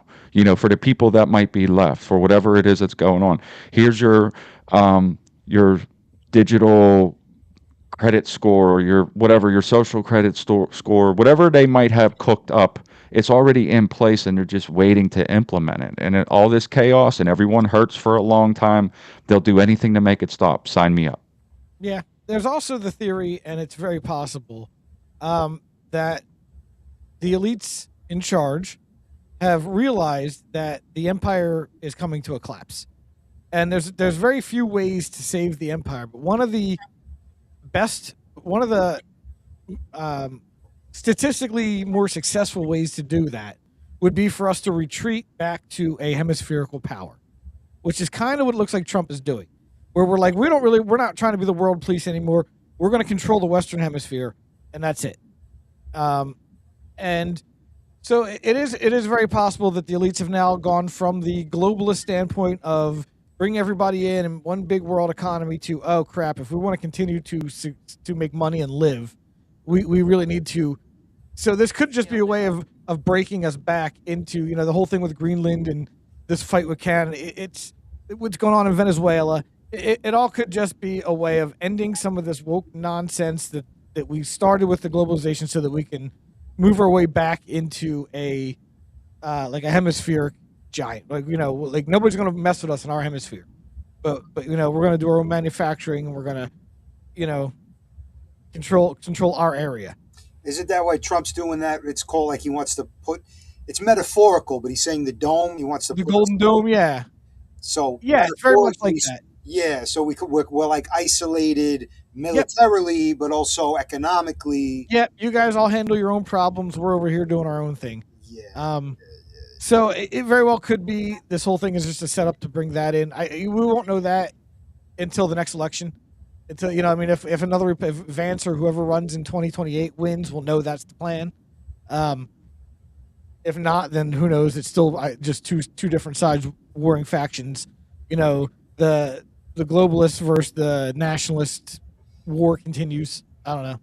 For the people that might be left, for whatever it is that's going on, here's your digital credit score, or your social credit score, whatever they might have cooked up. It's already in place, and they're just waiting to implement it. And all this chaos, and everyone hurts for a long time. They'll do anything to make it stop. Sign me up. Yeah. There's also the theory, and it's very possible, that the elites in charge have realized that the empire is coming to a collapse. And there's very few ways to save the empire, but one of the statistically more successful ways to do that would be for us to retreat back to a hemispherical power, which is kind of what it looks like Trump is doing, where we're like, we're not trying to be the world police anymore. We're going to control the Western Hemisphere, and that's it. And So it is very possible that the elites have now gone from the globalist standpoint of bring everybody in one big world economy to, oh crap, if we want to continue to make money and live, we really need to. So this could just be a way of breaking us back into, the whole thing with Greenland and this fight with Canada. It's what's going on in Venezuela. It all could just be a way of ending some of this woke nonsense that we started with the globalization, so that we can move our way back into a like a hemispheric giant. Like nobody's going to mess with us in our hemisphere, but we're going to do our own manufacturing, and we're going to control our area. Isn't that why Trump's doing that? It's called, like, he wants to put. It's metaphorical, but he's saying the dome. He wants to The put Golden Dome, yeah. So yeah, it's very much like metaphorically, that. Yeah, so we're like isolated militarily, but also economically. Yep, you guys all handle your own problems. We're over here doing our own thing. Yeah. So it very well could be this whole thing is just a setup to bring that in. We won't know that until the next election. Until if if Vance or whoever runs in 2028 wins, we'll know that's the plan. If not, then who knows? It's still just two different sides warring factions. The globalists versus the nationalist war continues. I don't know.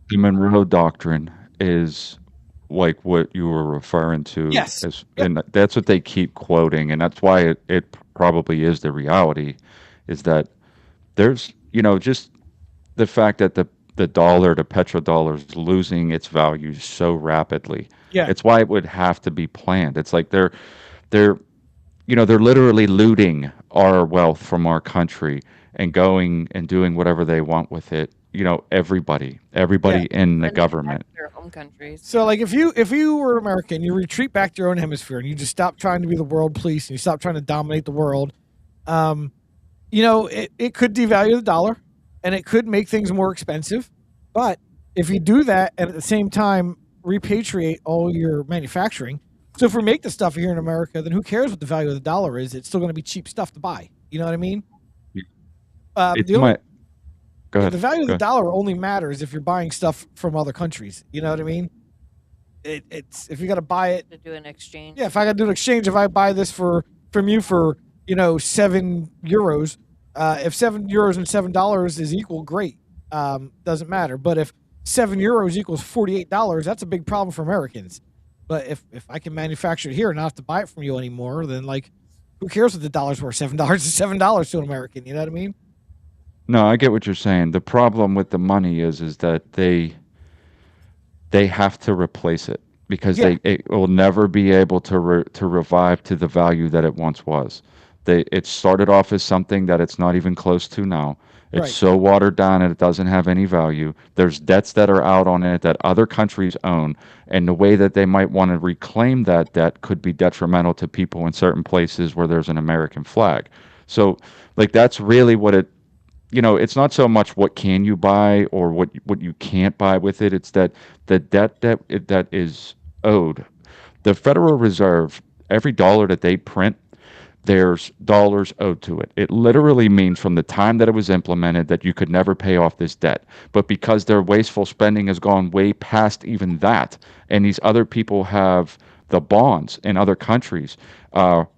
The Monroe Doctrine is like what you were referring to. Yes. As, and that's what they keep quoting, and that's why it probably is the reality, is that there's, just the fact that the dollar, the petrodollar, is losing its value so rapidly. Yeah. It's why it would have to be planned. It's like they're they're literally looting our wealth from our country and going and doing whatever they want with it. Everybody in the Send it back government. to their home countries. So, like, if you were American, you retreat back to your own hemisphere and you just stop trying to be the world police and you stop trying to dominate the world. It could devalue the dollar and it could make things more expensive. But if you do that and at the same time repatriate all your manufacturing, so if we make the stuff here in America, then who cares what the value of the dollar is? It's still going to be cheap stuff to buy. You know what I mean? Go ahead. The value of the dollar only matters if you're buying stuff from other countries. You know what I mean? It's if you got to buy it to do an exchange. Yeah, if I got to do an exchange, if I buy this from you for €7, if €7 and $7 is equal, great. Doesn't matter. But if €7 equals $48, that's a big problem for Americans. But if I can manufacture it here and not have to buy it from you anymore, then who cares what the dollar's worth? $7 is $7 to an American. You know what I mean? No, I get what you're saying. The problem with the money is that they have to replace it because it will never be able to revive to the value that it once was. It started off as something that it's not even close to now. It's so watered down and it doesn't have any value. There's debts that are out on it that other countries own, and the way that they might want to reclaim that debt could be detrimental to people in certain places where there's an American flag. So, that's really what it. It's not so much what can you buy or what you can't buy with it. It's that the debt that is owed. The Federal Reserve, every dollar that they print, there's dollars owed to it. It literally means from the time that it was implemented that you could never pay off this debt. But because their wasteful spending has gone way past even that, and these other people have the bonds in other countries,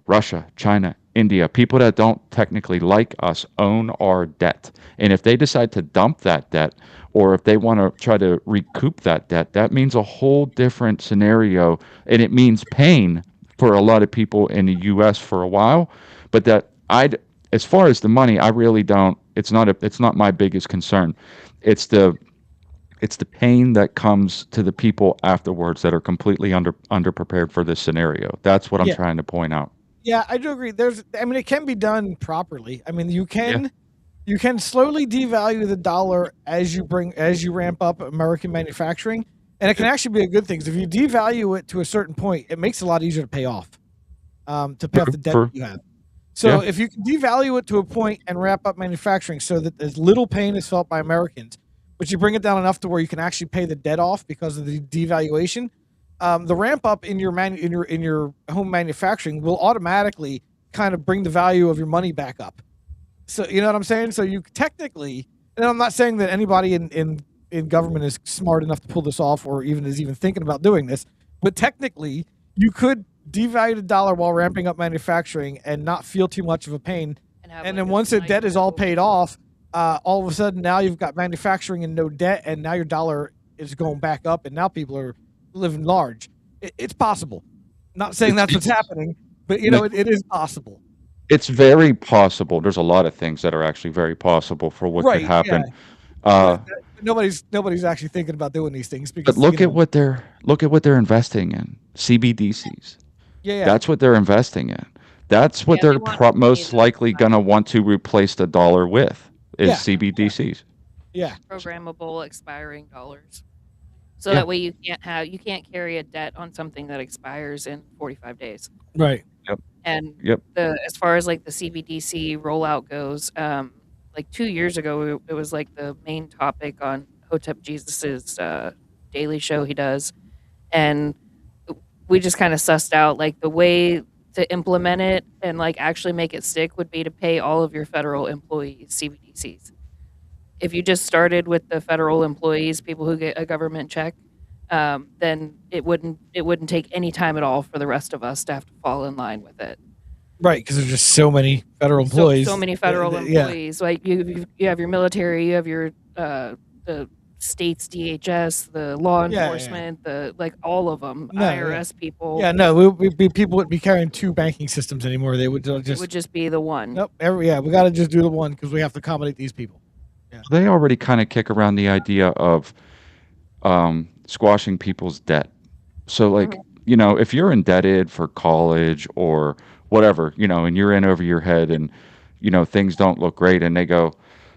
Russia, China, India, people that don't technically like us own our debt. And if they decide to dump that debt, or if they want to try to recoup that debt, that means a whole different scenario. And it means pain for a lot of people in the U.S. for a while. But as far as the money, I really don't. It's not my biggest concern. It's the pain that comes to the people afterwards that are completely underprepared for this scenario. That's what I'm trying to point out. Yeah, I do agree. It can be done properly. You can slowly devalue the dollar as you ramp up American manufacturing, and it can actually be a good thing. If you devalue it to a certain point, it makes it a lot easier to pay off, the debt that you have. So if you can devalue it to a point and ramp up manufacturing so that as little pain is felt by Americans, but you bring it down enough to where you can actually pay the debt off because of the devaluation, the ramp up in your home manufacturing will automatically kind of bring the value of your money back up. So you know what I'm saying? So you technically, and I'm not saying that anybody in in government is smart enough to pull this off, or even is even thinking about doing this. But technically, you could devalue the dollar while ramping up manufacturing and not feel too much of a pain. And then once the debt is all paid off, all of a sudden now you've got manufacturing and no debt, and now your dollar is going back up, and now people are living large. It's possible. Not saying that's what's happening, but it is possible. It's very possible. There's a lot of things that are actually very possible for what could Right? Yeah. happen. Uh, But nobody's actually thinking about doing these things but because look at what they're investing in. CBDCs. yeah. That's what they're investing in. That's what Yeah, they they're want money most to likely going to want to replace the dollar with is Yeah. CBDCs. Yeah. programmable expiring dollars. So Yeah. that way you can't carry a debt on something that expires in 45 days. Right. And Yep. as far as like the CBDC rollout goes, like 2 years ago, it was like the main topic on Hotep Jesus's daily show he does, and we just kind of sussed out like the way to implement it and like actually make it stick would be to pay all of your federal employees CBDCs. If you just started with the federal employees, people who get a government check, then it wouldn't take any time at all for the rest of us to have to fall in line with it. Right. Because there's just so many federal employees. So many federal employees. Like you have your military, you have your the state's DHS, the law Yeah. enforcement, the like all of them, No, IRS people. Yeah. No, people wouldn't be carrying two banking systems anymore. They would It just. would just be the one. Nope. We got to just do the one because we have to accommodate these people. They already kind of kick around the idea of squashing people's debt. So, like, if you're indebted for college or whatever, and you're in over your head and, things don't look great, and they go,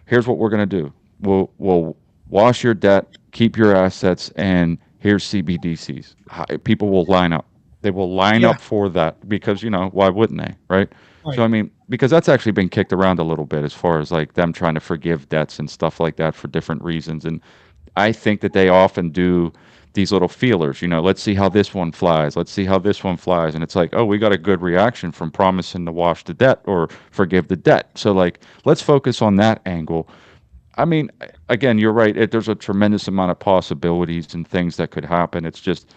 here's what we're going to do. We'll wash your debt, keep your assets, and here's CBDCs. People will line up. They will line Yeah. up for that because, why wouldn't they? Right. Right. So, I mean, because that's actually been kicked around a little bit as far as like them trying to forgive debts and stuff like that for different reasons. And I think that they often do these little feelers, let's see how this one flies. Let's see how this one flies. And it's like, oh, we got a good reaction from promising to wash the debt or forgive the debt. So, like, let's focus on that angle. I mean, again, you're right. There's a tremendous amount of possibilities and things that could happen. It's just,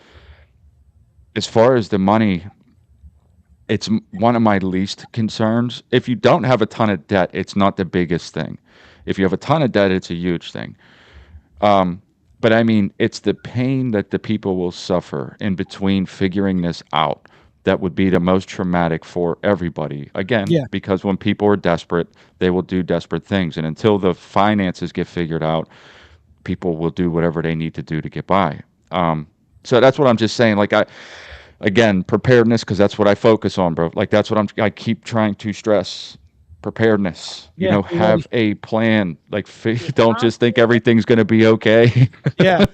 as far as the money, it's one of my least concerns. If you don't have a ton of debt, it's not the biggest thing. If you have a ton of debt, it's a huge thing. But I mean, it's the pain that the people will suffer in between figuring this out that would be the most traumatic for everybody. Again, Yeah. because when people are desperate, they will do desperate things. And until the finances get figured out, people will do whatever they need to do to get by. So that's what I'm just saying. Like, again, preparedness, because that's what I focus on, bro. Like, that's what I keep trying to stress. Preparedness. Yeah, Have a plan. Like, don't just think everything's going to be okay. Yeah.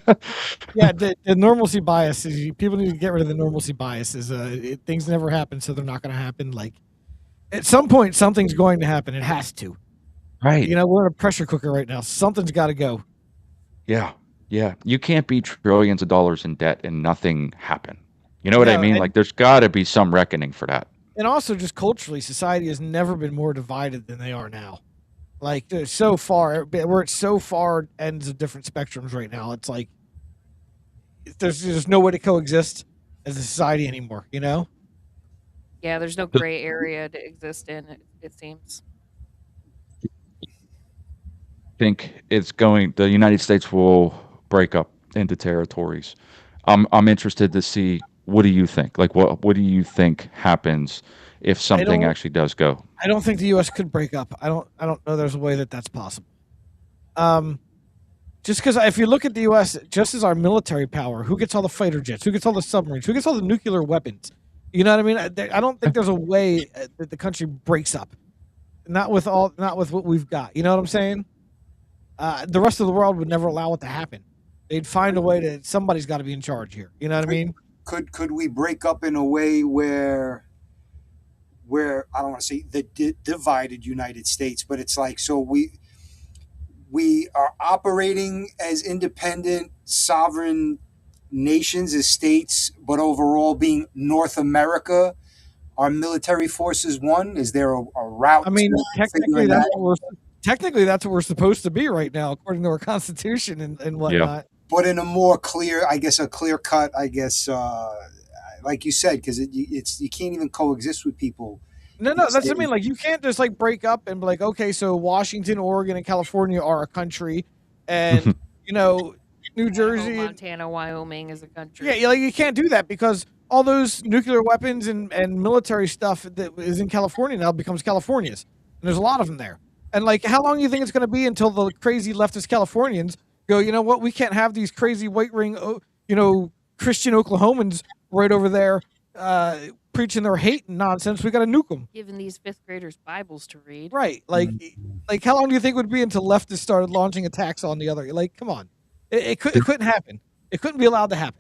Yeah. The normalcy bias is people need to get rid of the normalcy biases. Things never happen, so they're not going to happen. Like at some point, something's going to happen. It has to. Right. We're in a pressure cooker right now. Something's got to go. Yeah. Yeah. You can't be trillions of dollars in debt and nothing happen. You know what I No, mean? and- Like, there's got to be some reckoning for that. And also, just culturally, society has never been more divided than they are now. Like, they're so far, we're at so far ends of different spectrums right now. It's like there's no way to coexist as a society anymore. Yeah, there's no gray area to exist in. It seems. Think the United States will break up into territories. I'm interested to see, what do you think? Like, what do you think happens if something don't- actually does go? I don't think the U.S. could break up. I don't know. There's a way that that's possible. Just because if you look at the U.S., just as our military power, who gets all the fighter jets, who gets all the submarines, who gets all the nuclear weapons? You know what I mean? I don't think there's a way that the country breaks up. Not with what we've got. You know what I'm saying? The rest of the world would never allow it to happen. They'd find a way to. Somebody's got to be in charge here. You know what I mean? Could we break up in a way where I don't want to say the divided United States, but it's like, so we are operating as independent sovereign nations, as states, but overall being North America, our military forces one? Is there a route? I mean, to technically figuring that's that what we're technically that's what we're supposed to be right now, according to our constitution and whatnot. But in a more clear, I guess, a clear cut, I guess, like you said, because it's you can't even coexist with people. No, in no, the that's what I state. mean. Like, you can't just like break up and be like, okay, so Washington, Oregon, and California are a country, and you know, New Idaho, Jersey, and Montana, Wyoming is a country. yeah, like you can't do that because all those nuclear weapons and military stuff that is in California now becomes California's, and there's a lot of them there. And like, how long do you think it's going to be until the crazy leftist Californians go, you know what, we can't have these crazy white ring, Christian Oklahomans right over there preaching their hate and nonsense. We got to nuke them. Giving these fifth graders Bibles to read. Right. Like how long do you think it would be until leftists started launching attacks on the other? Like, come on. It couldn't happen. It couldn't be allowed to happen.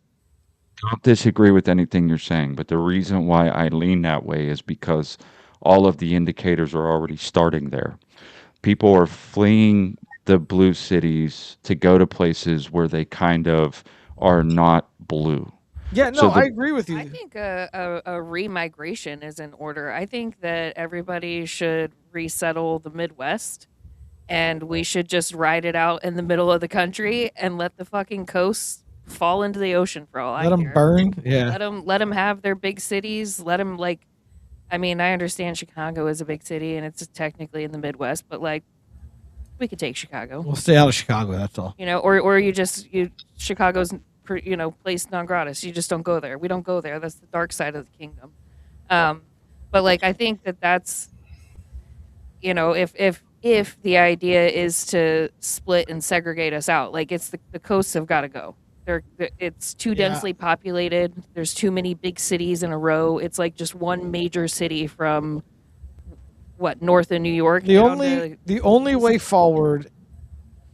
Don't disagree with anything you're saying, but the reason why I lean that way is because all of the indicators are already starting there. People are fleeing the blue cities to go to places where they kind of are not blue. Yeah, no, So I the agree with you. I think a re-migration is in order. I think that everybody should resettle the Midwest, and we should just ride it out in the middle of the country and let the fucking coast fall into the ocean for all I Let them care. burn. Yeah. Let them have their big cities. Let them I mean, I understand Chicago is a big city and it's technically in the Midwest, but like, we could take Chicago. We'll stay out of Chicago. That's all. Or Chicago's place non gratis. You just don't go there. We don't go there. That's the dark side of the kingdom. But like, I think that's, if the idea is to split and segregate us out, like it's the coasts have got to go. It's too Yeah. densely populated. There's too many big cities in a row. It's like just one major city from north of New York. The only way forward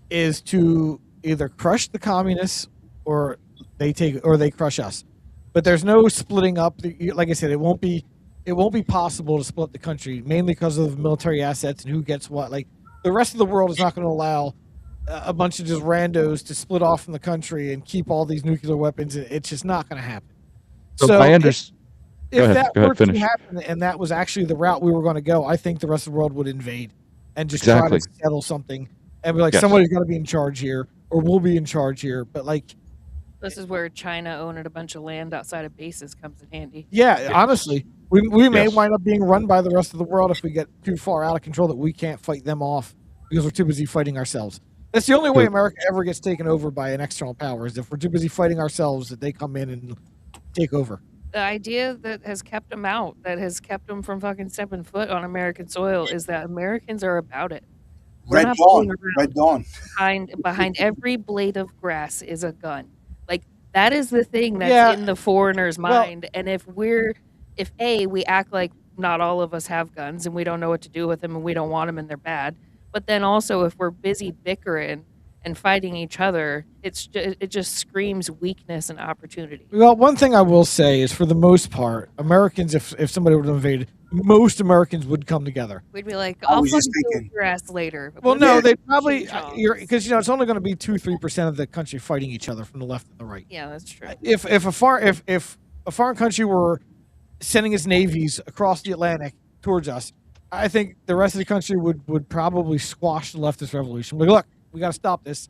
is to either crush the communists or they crush us. But there's no splitting up. Like I said, it won't be possible to split the country, mainly because of military assets and who gets what. Like, the rest of the world is not going to allow a bunch of just randos to split off from the country and keep all these nuclear weapons. It's just not going to happen. So I understand. If Go that ahead, were to finish. happen and that was actually the route we were going to go, I think the rest of the world would invade and just Exactly. try to settle something and be like, Yes. somebody's got to be in charge here or we'll be in charge here. But like, This is where China owning a bunch of land outside of bases comes in handy. yeah, honestly, we may Yes. wind up being run by the rest of the world if we get too far out of control that we can't fight them off because we're too busy fighting ourselves. That's the only way America ever gets taken over by an external power is if we're too busy fighting ourselves that they come in and take over. The idea that has kept them out, that has kept them from fucking stepping foot on American soil, is that Americans are about it. We're Red not Dawn. fooling around. Red Dawn. Behind every blade of grass is a gun. Like, that is the thing that's Yeah. in the foreigner's Well- mind. And if we act like not all of us have guns and we don't know what to do with them and we don't want them and they're bad, but then also if we're busy bickering and fighting each other, it just screams weakness and opportunity. Well, one thing I will say is, for the most part, Americans, if somebody were to invade, most Americans would come together. We'd be like, I I'll was fucking just kill thinking- your ass later. Well, But no, then- they probably Ching-chongs. because it's only going to be 2-3% of the country fighting each other from the left and the right. Yeah, that's true. If a foreign country were sending its navies across the Atlantic towards us, I think the rest of the country would probably squash the leftist revolution. Like, look, we got to stop this.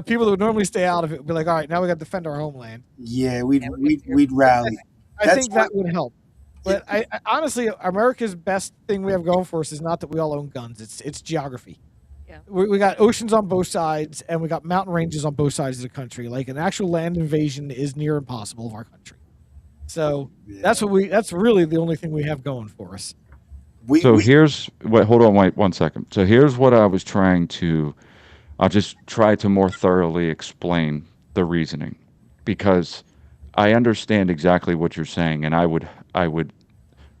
People that would normally stay out of it would be like, all right, now we got to defend our homeland. Yeah, we'd rally. I That's think that would help. But I honestly, America's best thing we have going for us is not that we all own guns. It's geography. Yeah. We got oceans on both sides, and we got mountain ranges on both sides of the country. Like, an actual land invasion is near impossible of our country. So Yeah. that's really the only thing we have going for us. So hold on, wait 1 second. So here's what I'll just try to more thoroughly explain the reasoning, because I understand exactly what you're saying, and I would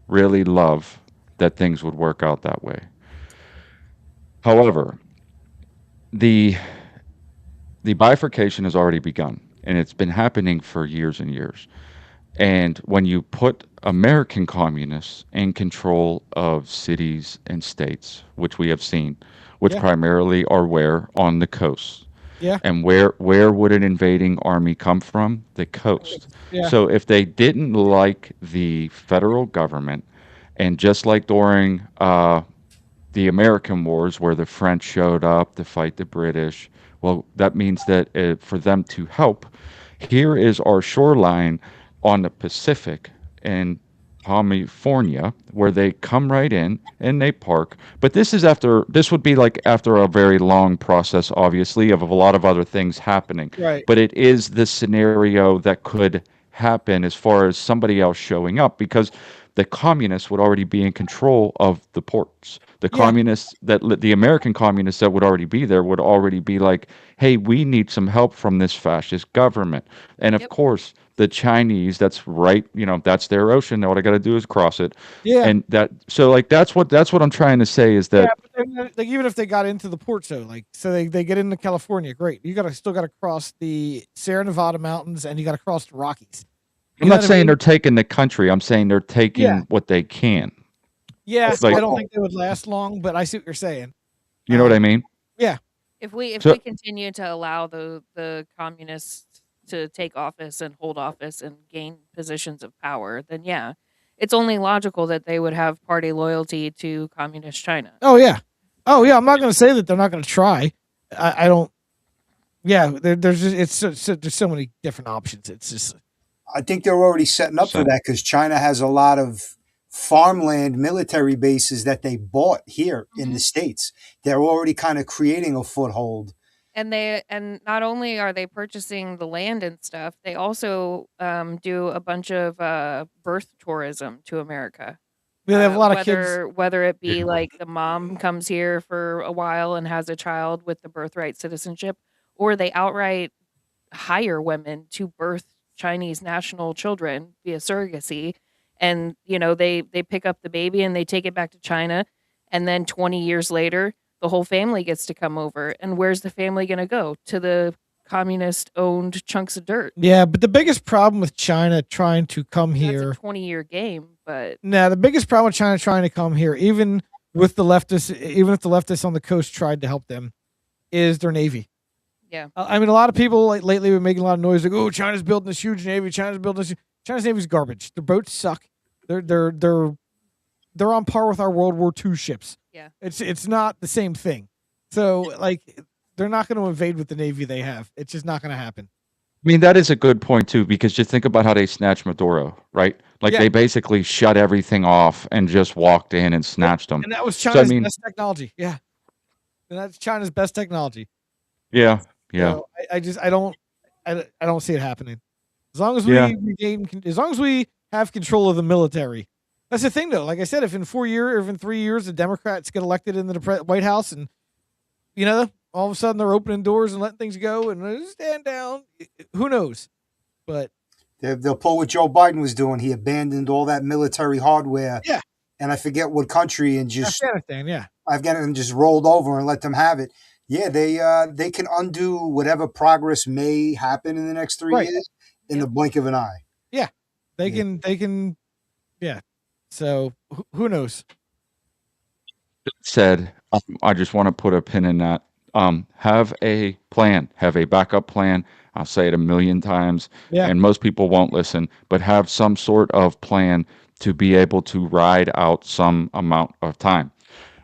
really love that things would work out that way. However, the bifurcation has already begun, and it's been happening for years and years. And when you put American communists in control of cities and states, which we have seen, which Yeah. primarily are where? On the coast. Yeah. And where would an invading army come from? The coast. Yeah. So if they didn't like the federal government, and just like during the American wars, where the French showed up to fight the British. Well, that means that for them to help, here is our shoreline on the Pacific in California, where they come right in and they park. But this would be like after a very long process, obviously, of a lot of other things happening. Right. But it is the scenario that could happen as far as somebody else showing up, because the communists would already be in control of the ports. The Yeah. communists the American communists that would already be there would already be like, hey, we need some help from this fascist government. And of Yep. course, the Chinese, that's right, that's their ocean. All I got to do is cross it. Yeah. And that's what I'm trying to say is Yeah, that but like even if they got into the port, so like so they get into California, great. You still gotta cross the Sierra Nevada mountains and you gotta cross the Rockies. I'm You know not what I saying mean? they're taking the country. I'm saying they're Yeah. taking what they can. Yeah, Like, I don't think they would last long, but I see what you're saying. you know what I mean? Yeah. If we So continue to allow the communists to take office and hold office and gain positions of power, then yeah, it's only logical that they would have party loyalty to communist China. Oh yeah. Oh yeah. I'm not gonna say that they're not gonna try. I don't. Yeah, there's just there's so many different options. It's just I think they're already setting up for that because China has a lot of farmland military bases that they bought here in the States. They're already kind of creating a foothold. And not only are they purchasing the land and stuff, they also do a bunch of birth tourism to America. they have a lot of kids. Whether it be Yeah. like the mom comes here for a while and has a child with the birthright citizenship, or they outright hire women to birth Chinese national children via surrogacy, and they pick up the baby and they take it back to China, and then 20 years later the whole family gets to come over, and where's the family going to go? To the communist owned chunks of dirt. Yeah, but the biggest problem with China trying to come That's here. a 20-year game, but Nah, the biggest problem with China trying to come here, even with the leftists, even if the leftists on the coast tried to help them, is their navy. yeah. I mean, a lot of people like lately have been making a lot of noise, like, "Oh, China's building this huge navy. China's navy's garbage. Their boats suck. They're on par with our World War II ships. Yeah. It's not the same thing. So like, they're not going to invade with the navy they have. It's just not going to happen. I mean, that is a good point too, because just think about how they snatched Maduro, right? Like Yeah. they basically shut everything off and just walked in and snatched them. And that was So, I China's mean, best technology. Yeah, and that's China's best technology. yeah. So I don't see it happening. As long as Yeah. as long as we have control of the military. That's the thing, though. Like I said, if in 4 years or if in 3 years the Democrats get elected into the White House, and all of a sudden they're opening doors and letting things go and stand down, who knows? But They'll pull what Joe Biden was doing. He abandoned all that military hardware. Yeah. And I forget what country, and just Afghanistan, yeah. Afghanistan just rolled over and let them have it. Yeah, they can undo whatever progress may happen in the next 3 Right. years in the blink of an eye. They Yeah. can, yeah. So who knows? Said, I just want to put a pin in that. Have a plan, have a backup plan. I'll say it a million times, Yeah. and most people won't listen, but have some sort of plan to be able to ride out some amount of time.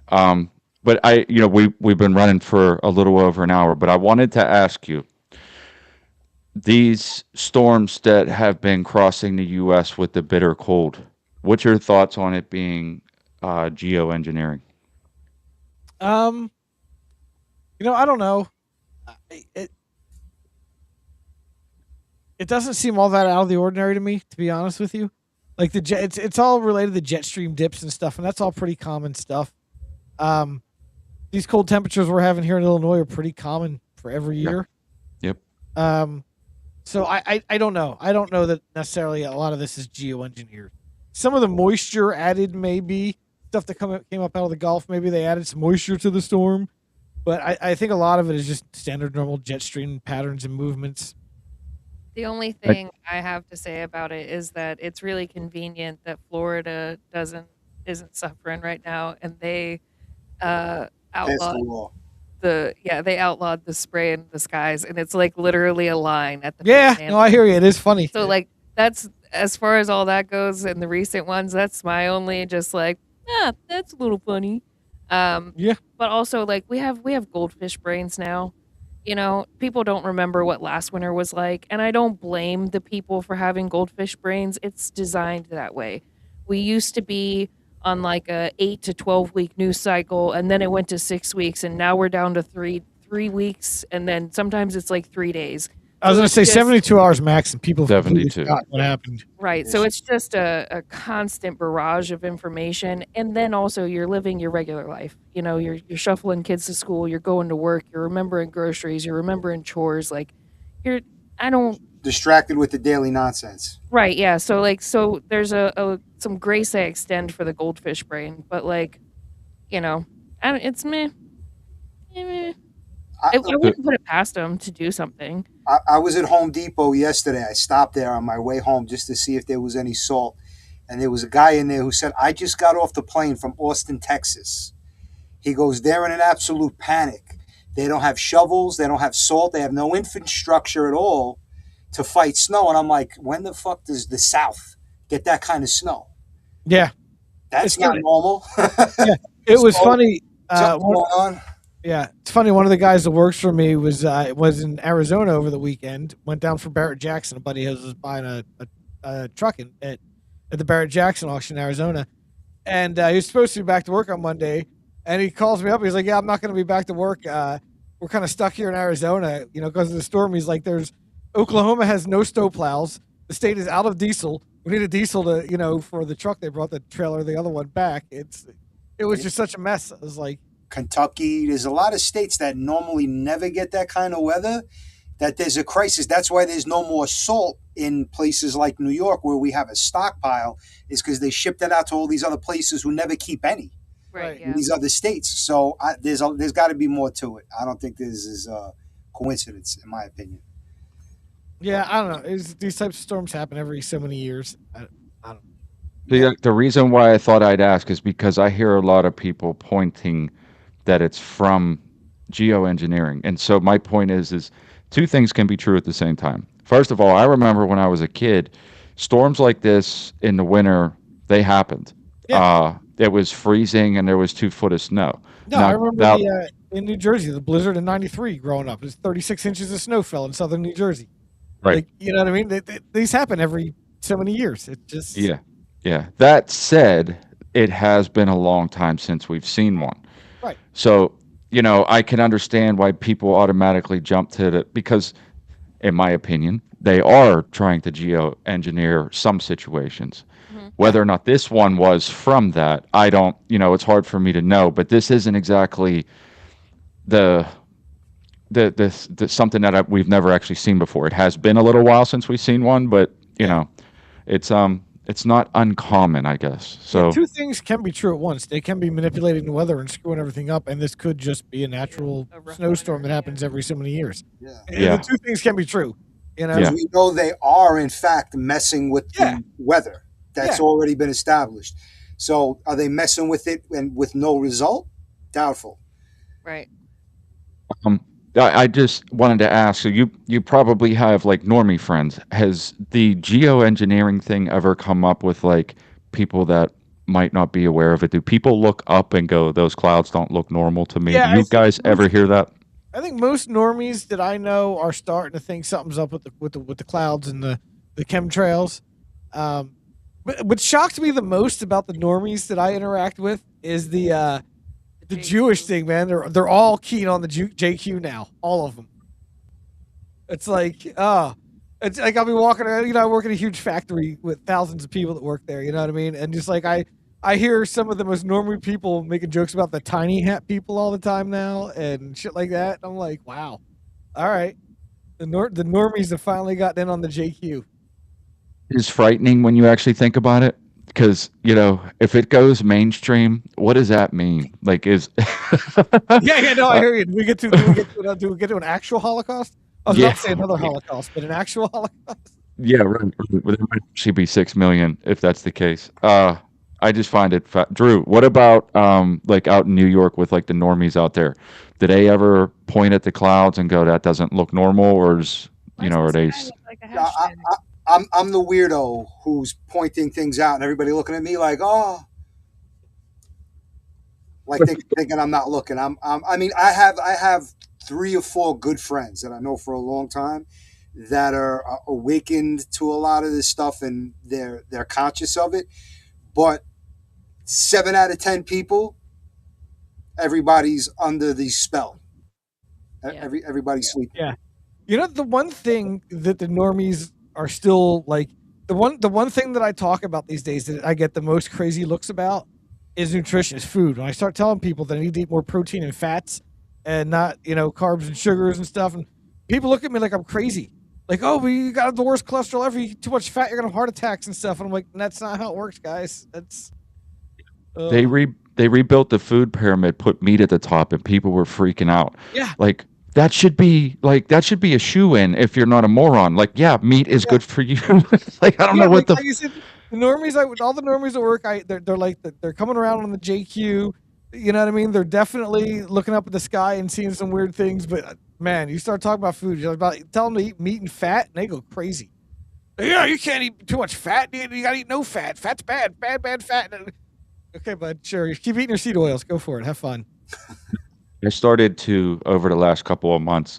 But we've been running for a little over an hour, but I wanted to ask you, these storms that have been crossing the U.S. with the bitter cold, what's your thoughts on it being geoengineering? I don't know. It doesn't seem all that out of the ordinary to me, to be honest with you. Like the jet, it's all related to jet stream dips and stuff, and that's all pretty common stuff. These cold temperatures we're having here in Illinois are pretty common for every year. Yep. So I don't know. I don't know that necessarily a lot of this is geoengineered. Some of the moisture added, maybe stuff that came up out of the Gulf. Maybe they added some moisture to the storm, but I think a lot of it is just standard normal jet stream patterns and movements. The only thing I have to say about it is that it's really convenient that Florida isn't suffering right now, and they That's outlawed the law. they outlawed the spray in the skies, and it's like literally a line at the Yeah, panhandle. no, I hear you. It is funny. So like that's as far as all that goes, and the recent ones, that's my only just like that's a little funny. Yeah. But also, like, we have goldfish brains now. People don't remember what last winter was like, and I don't blame the people for having goldfish brains. It's designed that way. We used to be on like a 8 to 12 week news cycle, and then it went to 6 weeks, and now we're down to 3 weeks, and then sometimes it's like 3 days. I was So going to it's say just 72 hours max, and people have completely 72. forgotten what happened. right. So it's just a constant barrage of information, and then also you're living your regular life. You're shuffling kids to school, you're going to work, you're remembering groceries, you're remembering chores. Like you're, I don't. Distracted with the daily nonsense. Right, yeah. So there's some grace I extend for the goldfish brain, but like, it's meh. Meh. I The- wouldn't put it past them to do something. I was at Home Depot yesterday. I stopped there on my way home just to see if there was any salt. And there was a guy in there who said, I just got off the plane from Austin, Texas. He goes, they're in an absolute panic. They don't have shovels. They don't have salt. They have no infrastructure at all to fight snow. And I'm like, when the fuck does the South get that kind of snow? Yeah. That's It's not good. normal. Yeah. It was So, funny. Something One, going on. yeah, it's funny. One of the guys that works for me was in Arizona over the weekend. Went down for Barrett Jackson. A buddy of his was buying a truck at the Barrett Jackson auction in Arizona, and he was supposed to be back to work on Monday. And he calls me up. He's like, "Yeah, I'm not going to be back to work. We're kind of stuck here in Arizona, because of the storm." He's like, "There's Oklahoma has no snow plows. The state is out of diesel. We need a diesel to, for the truck. They brought the trailer, the other one back. It was just such a mess." I was like, Kentucky, there's a lot of states that normally never get that kind of weather, that there's a crisis. That's why there's no more salt in places like New York where we have a stockpile, is because they ship that out to all these other places who never keep any Right. in these other states. So there's got to be more to it. I don't think this is a coincidence, in my opinion. "Yeah, I don't know. These types of storms happen every so many years. I don't." the reason why I thought I'd ask is because I hear a lot of people pointing that it's from geoengineering. And so my point is two things can be true at the same time. First of all, I remember when I was a kid, storms like this in the winter, they happened. Yeah. It was freezing and there was 2 foot of snow. No, I remember in New Jersey, the blizzard in '93 growing up. It was 36 inches of snow fell in southern New Jersey. Right. Like, you know what I mean? These happen every so many years. It just Yeah. Yeah. That said, it has been a long time since we've seen one. Right. So, I can understand why people automatically jump to it because, in my opinion, they are trying to geoengineer some situations. Mhm. Whether or not this one was from that, I don't, it's hard for me to know, but this isn't exactly the something that we've never actually seen before. It has been a little while since we've seen one, but it's not uncommon, I guess. So two things can be true at once. They can be manipulating the weather and screwing everything up, and this could just be a natural A rough snowstorm winter, that happens every so many years. Yeah. And Yeah. the two things can be true. Yeah. We know they are, in fact, messing with Yeah. the weather. That's Yeah. already been established. So are they messing with it and with no result? Doubtful. Right. I just wanted to ask, so you probably have like normie friends. Has the geoengineering thing ever come up with like people that might not be aware of it? Do people look up and go, those clouds don't look normal to me? Yeah, Do I you think guys ever hear that? I think most normies that I know are starting to think something's up with the clouds and the chemtrails. But what shocks me the most about the normies that I interact with is the Jewish thing, man. They're all keen on the JQ now, all of them. It's like, it's like I'll be walking around. I work in a huge factory with thousands of people that work there. You know what I mean? And just like I hear some of the most normal people making jokes about the tiny hat people all the time now and shit like that. I'm like, wow, all right, the normies have finally gotten in on the JQ. Is frightening when you actually think about it. Because if it goes mainstream, what does that mean? Like, is Yeah, no, I hear you. Do we get to an actual Holocaust? I was about to say another Holocaust, but an actual Holocaust. Yeah, right. There might actually be 6 million if that's the case. I just find it. Drew, what about like out in New York with like the normies out there? Do they ever point at the clouds and go, "That doesn't look normal," or is are they? Like a Yeah, hashtag? I'm the weirdo who's pointing things out and everybody looking at me like, oh. like thinking I'm not looking. I mean, I have 3 or 4 good friends that I know for a long time that are awakened to a lot of this stuff, and they're conscious of it. But 7 out of 10 people, everybody's under the spell. Yeah. Everybody's sleeping. Yeah. You know, the one thing that the normies are still like the one thing that I talk about these days that I get the most crazy looks about is nutritious food. When I start telling people that I need to eat more protein and fats and not, carbs and sugars and stuff, and people look at me like I'm crazy. Like, oh, but you got the worst cholesterol ever. You eat too much fat, you're gonna have heart attacks and stuff. And I'm like, that's not how it works, guys. That's They rebuilt the food pyramid, put meat at the top, and people were freaking out. yeah. Like that should be a shoe in if you're not a moron. Like, yeah, meat is good for you. Like, I don't know what like you said, the normies, all the normies at work, they're like they're coming around on the JQ. You know what I mean? They're definitely looking up at the sky and seeing some weird things. But man, you start talking about food, you're about tell them to eat meat and fat, and they go crazy. Yeah, you can't eat too much fat. You gotta eat no fat. Fat's bad, bad fat. Okay, bud, sure. Keep eating your seed oils. Go for it. Have fun. I started to, over the last couple of months,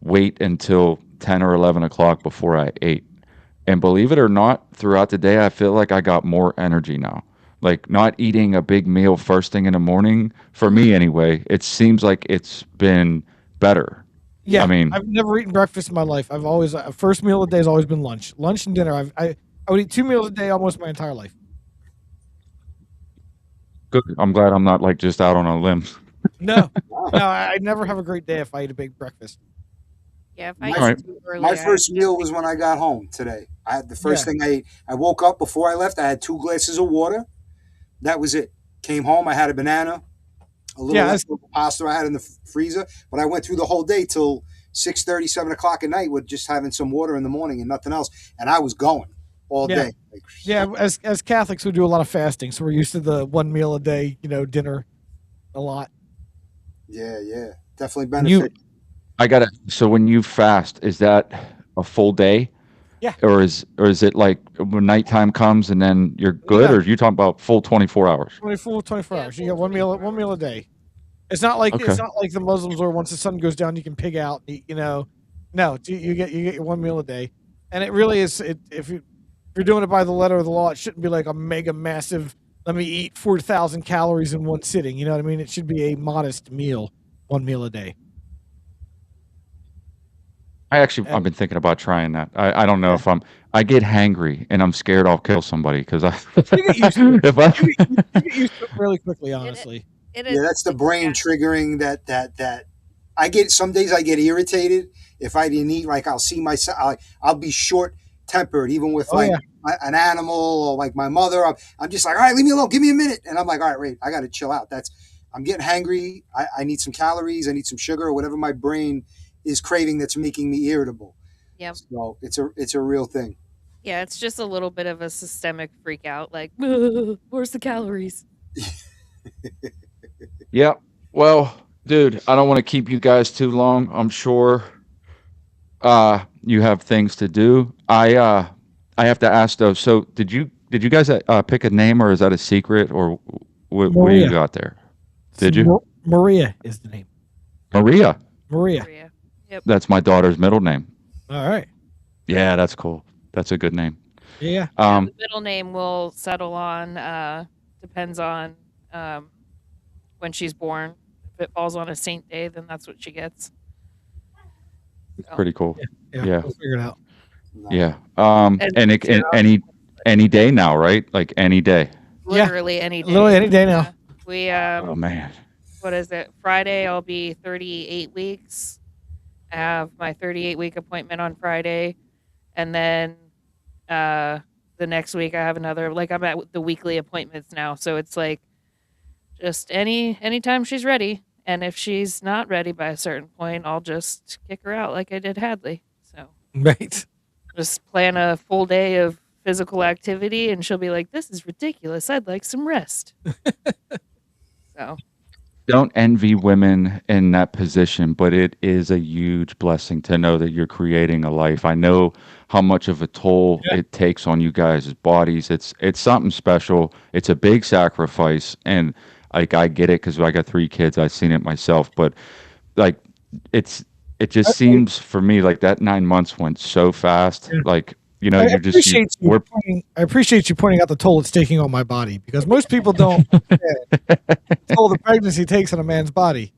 wait until 10 or 11 o'clock before I ate. And believe it or not, throughout the day, I feel like I got more energy now. Like, not eating a big meal first thing in the morning, for me anyway, it seems like it's been better. Yeah, I mean, I've never eaten breakfast in my life. I've always first meal of the day has always been lunch. Lunch and dinner. I would eat 2 meals a day almost my entire life. good. I'm glad I'm not like just out on a limb. No, I never have a great day if I eat a big breakfast. Yeah, if I My, eat Alright. too early, my I first just meal think was when I got home today. I had the first Yeah. thing I ate. I woke up before I left. I had 2 glasses of water. That was it. Came home. I had a banana, a little Yeah, leftover pasta I had in the freezer. But I went through the whole day till 6:30, 7 o'clock at night with just having some water in the morning and nothing else. And I was going all Yeah. day. Like, Yeah, as Catholics, we do a lot of fasting, so we're used to the 1 meal a day, dinner, a lot. yeah, definitely You, benefit. so when you fast, is that a full day? Yeah. Or is it like when nighttime comes and then you're good, No. or are you talking about full 24 hours? 24 Yeah, hours. You full get one meal, 24 one meal a hours. day. It's not like Okay. the Muslims where once the sun goes down you can pig out. No, you get your 1 meal a day, and it really is. If you're doing it by the letter of the law, it shouldn't be like a mega massive. Let me eat 4,000 calories in one sitting. You know what I mean? It should be a modest meal, 1 meal a day. I've been thinking about trying that. I don't know if I get hangry and I'm scared I'll kill somebody because You get used to it. if I, You get used to it really quickly, honestly. It Yeah, is that's the like, brain yeah, triggering that I get. Some days I get irritated if I didn't eat. Like I'll see myself. I'll be short tempered even with Oh, yeah. an animal or like my mother. I'm just like, all right, leave me alone. Give me a minute. And I'm like, all right, wait, I got to chill out. I'm getting hangry. I need some calories. I need some sugar or whatever my brain is craving that's making me irritable. Yep. So it's a real thing. yeah, it's just a little bit of a systemic freak out. Like, where's the calories? yeah. Well, dude, I don't want to keep you guys too long. I'm sure you have things to do. I have to ask though. So did you guys pick a name, or is that a secret, or what do you Maria. got there? Did you? Maria is the name. Maria. Maria. Maria. Yep. That's my daughter's middle name. All right. Yeah, that's cool. That's a good name. Yeah. The middle name will settle on depends on when she's born. If it falls on a saint day, then that's what she gets. So, Pretty cool. Yeah. We'll figure it out. Yeah. And Any day now, right? Like any day. literally any day. Literally any day now. We Oh man. what is it? Friday I'll be 38 weeks. I have my 38-week appointment on Friday, and then the next week I have another. Like I'm at the weekly appointments now, so it's like just anytime she's ready, and if she's not ready by a certain point, I'll just kick her out like I did Hadley. So Right. just plan a full day of physical activity, and she'll be like, "This is ridiculous. I'd like some rest." So Don't envy women in that position, but it is a huge blessing to know that you're creating a life. I know how much of a toll it takes on you guys' bodies. It's something special. It's a big sacrifice, and Like I get it because I got 3 kids. I've seen it myself, but like it just seems for me like that 9 months went so fast. Yeah. Like I you're just appreciate you. I appreciate you pointing out the toll it's taking on my body because most people don't understand the toll the pregnancy takes on a man's body.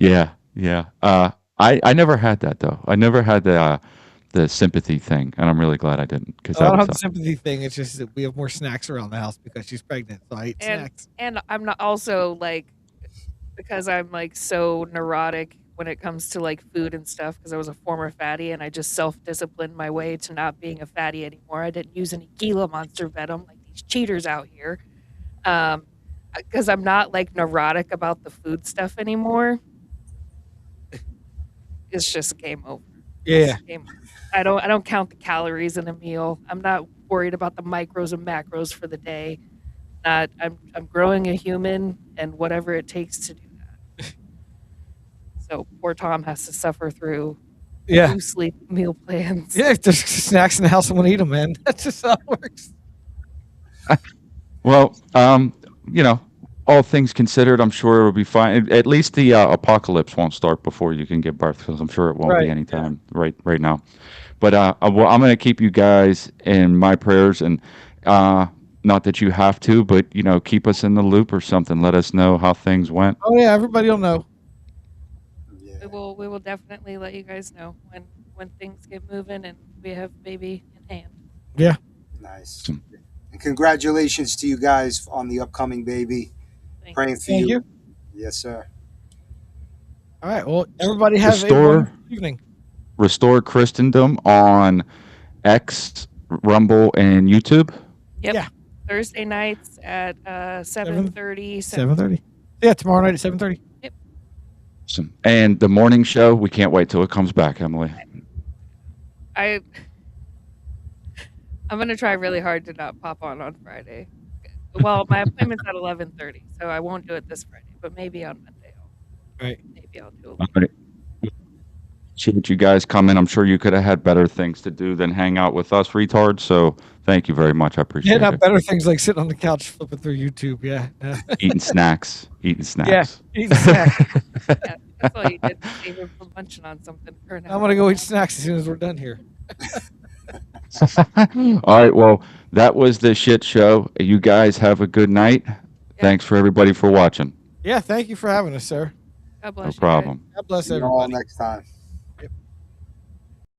Yeah, yeah. I never had that though. I never had the sympathy thing, and I'm really glad I didn't because I that don't would have the suck. sympathy thing. It's just that we have more snacks around the house because she's pregnant, so I eat snacks. And I'm not also like because I'm like so neurotic when it comes to like food and stuff because I was a former fatty and I just self-disciplined my way to not being a fatty anymore. I didn't use any Gila Monster Venom like these cheaters out here. Because I'm not like neurotic about the food stuff anymore. It's just game over. Yeah. Game over. I don't count the calories in a meal. I'm not worried about the micros and macros for the day. I'm growing a human and whatever it takes to do that. So poor Tom has to suffer through Yeah. loosely meal plans. Yeah, if there's snacks in the house, I'm gonna eat them, man. That's just how it works. Well, all things considered, I'm sure it'll be fine. At least the apocalypse won't start before you can give birth, because I'm sure it won't Right. be anytime right now. But well, I'm going to keep you guys in my prayers, and not that you have to, but keep us in the loop or something. Let us know how things went. Oh yeah, everybody will know. Yeah. We will definitely let you guys know when things get moving and we have baby in hand. Yeah. Nice. And congratulations to you guys on the upcoming baby. Thank Praying for Thank you. Yes, sir. All right. Well, everybody have a Restore- wonderful evening. Restore Christendom on X, Rumble, and YouTube. Yep. Yeah. Thursday nights at 7:30. 7:30. Yeah, tomorrow night at 7:30. Awesome. And the morning show, we can't wait till it comes back, Emily. I'm gonna try really hard to not pop on Friday. Well, my appointment's at 11:30, so I won't do it this Friday, but maybe on Monday. Right. Maybe I'll do All it. right. Appreciate you guys coming. I'm sure you could have had better things to do than hang out with us retards. So thank you very much. I Yeah, appreciate not it. better things like sitting on the couch flipping through YouTube. Yeah. Eating snacks. Eating snacks. Yeah, that's all you did. Save him from munching on something for an I'm hour. gonna go eat snacks as soon as we're done here. All right. Well, that was the shit show. You guys have a good night. Thanks for everybody for watching. Yeah, thank you for having us, sir. God bless No you guys. problem. God bless See you all everybody. next time.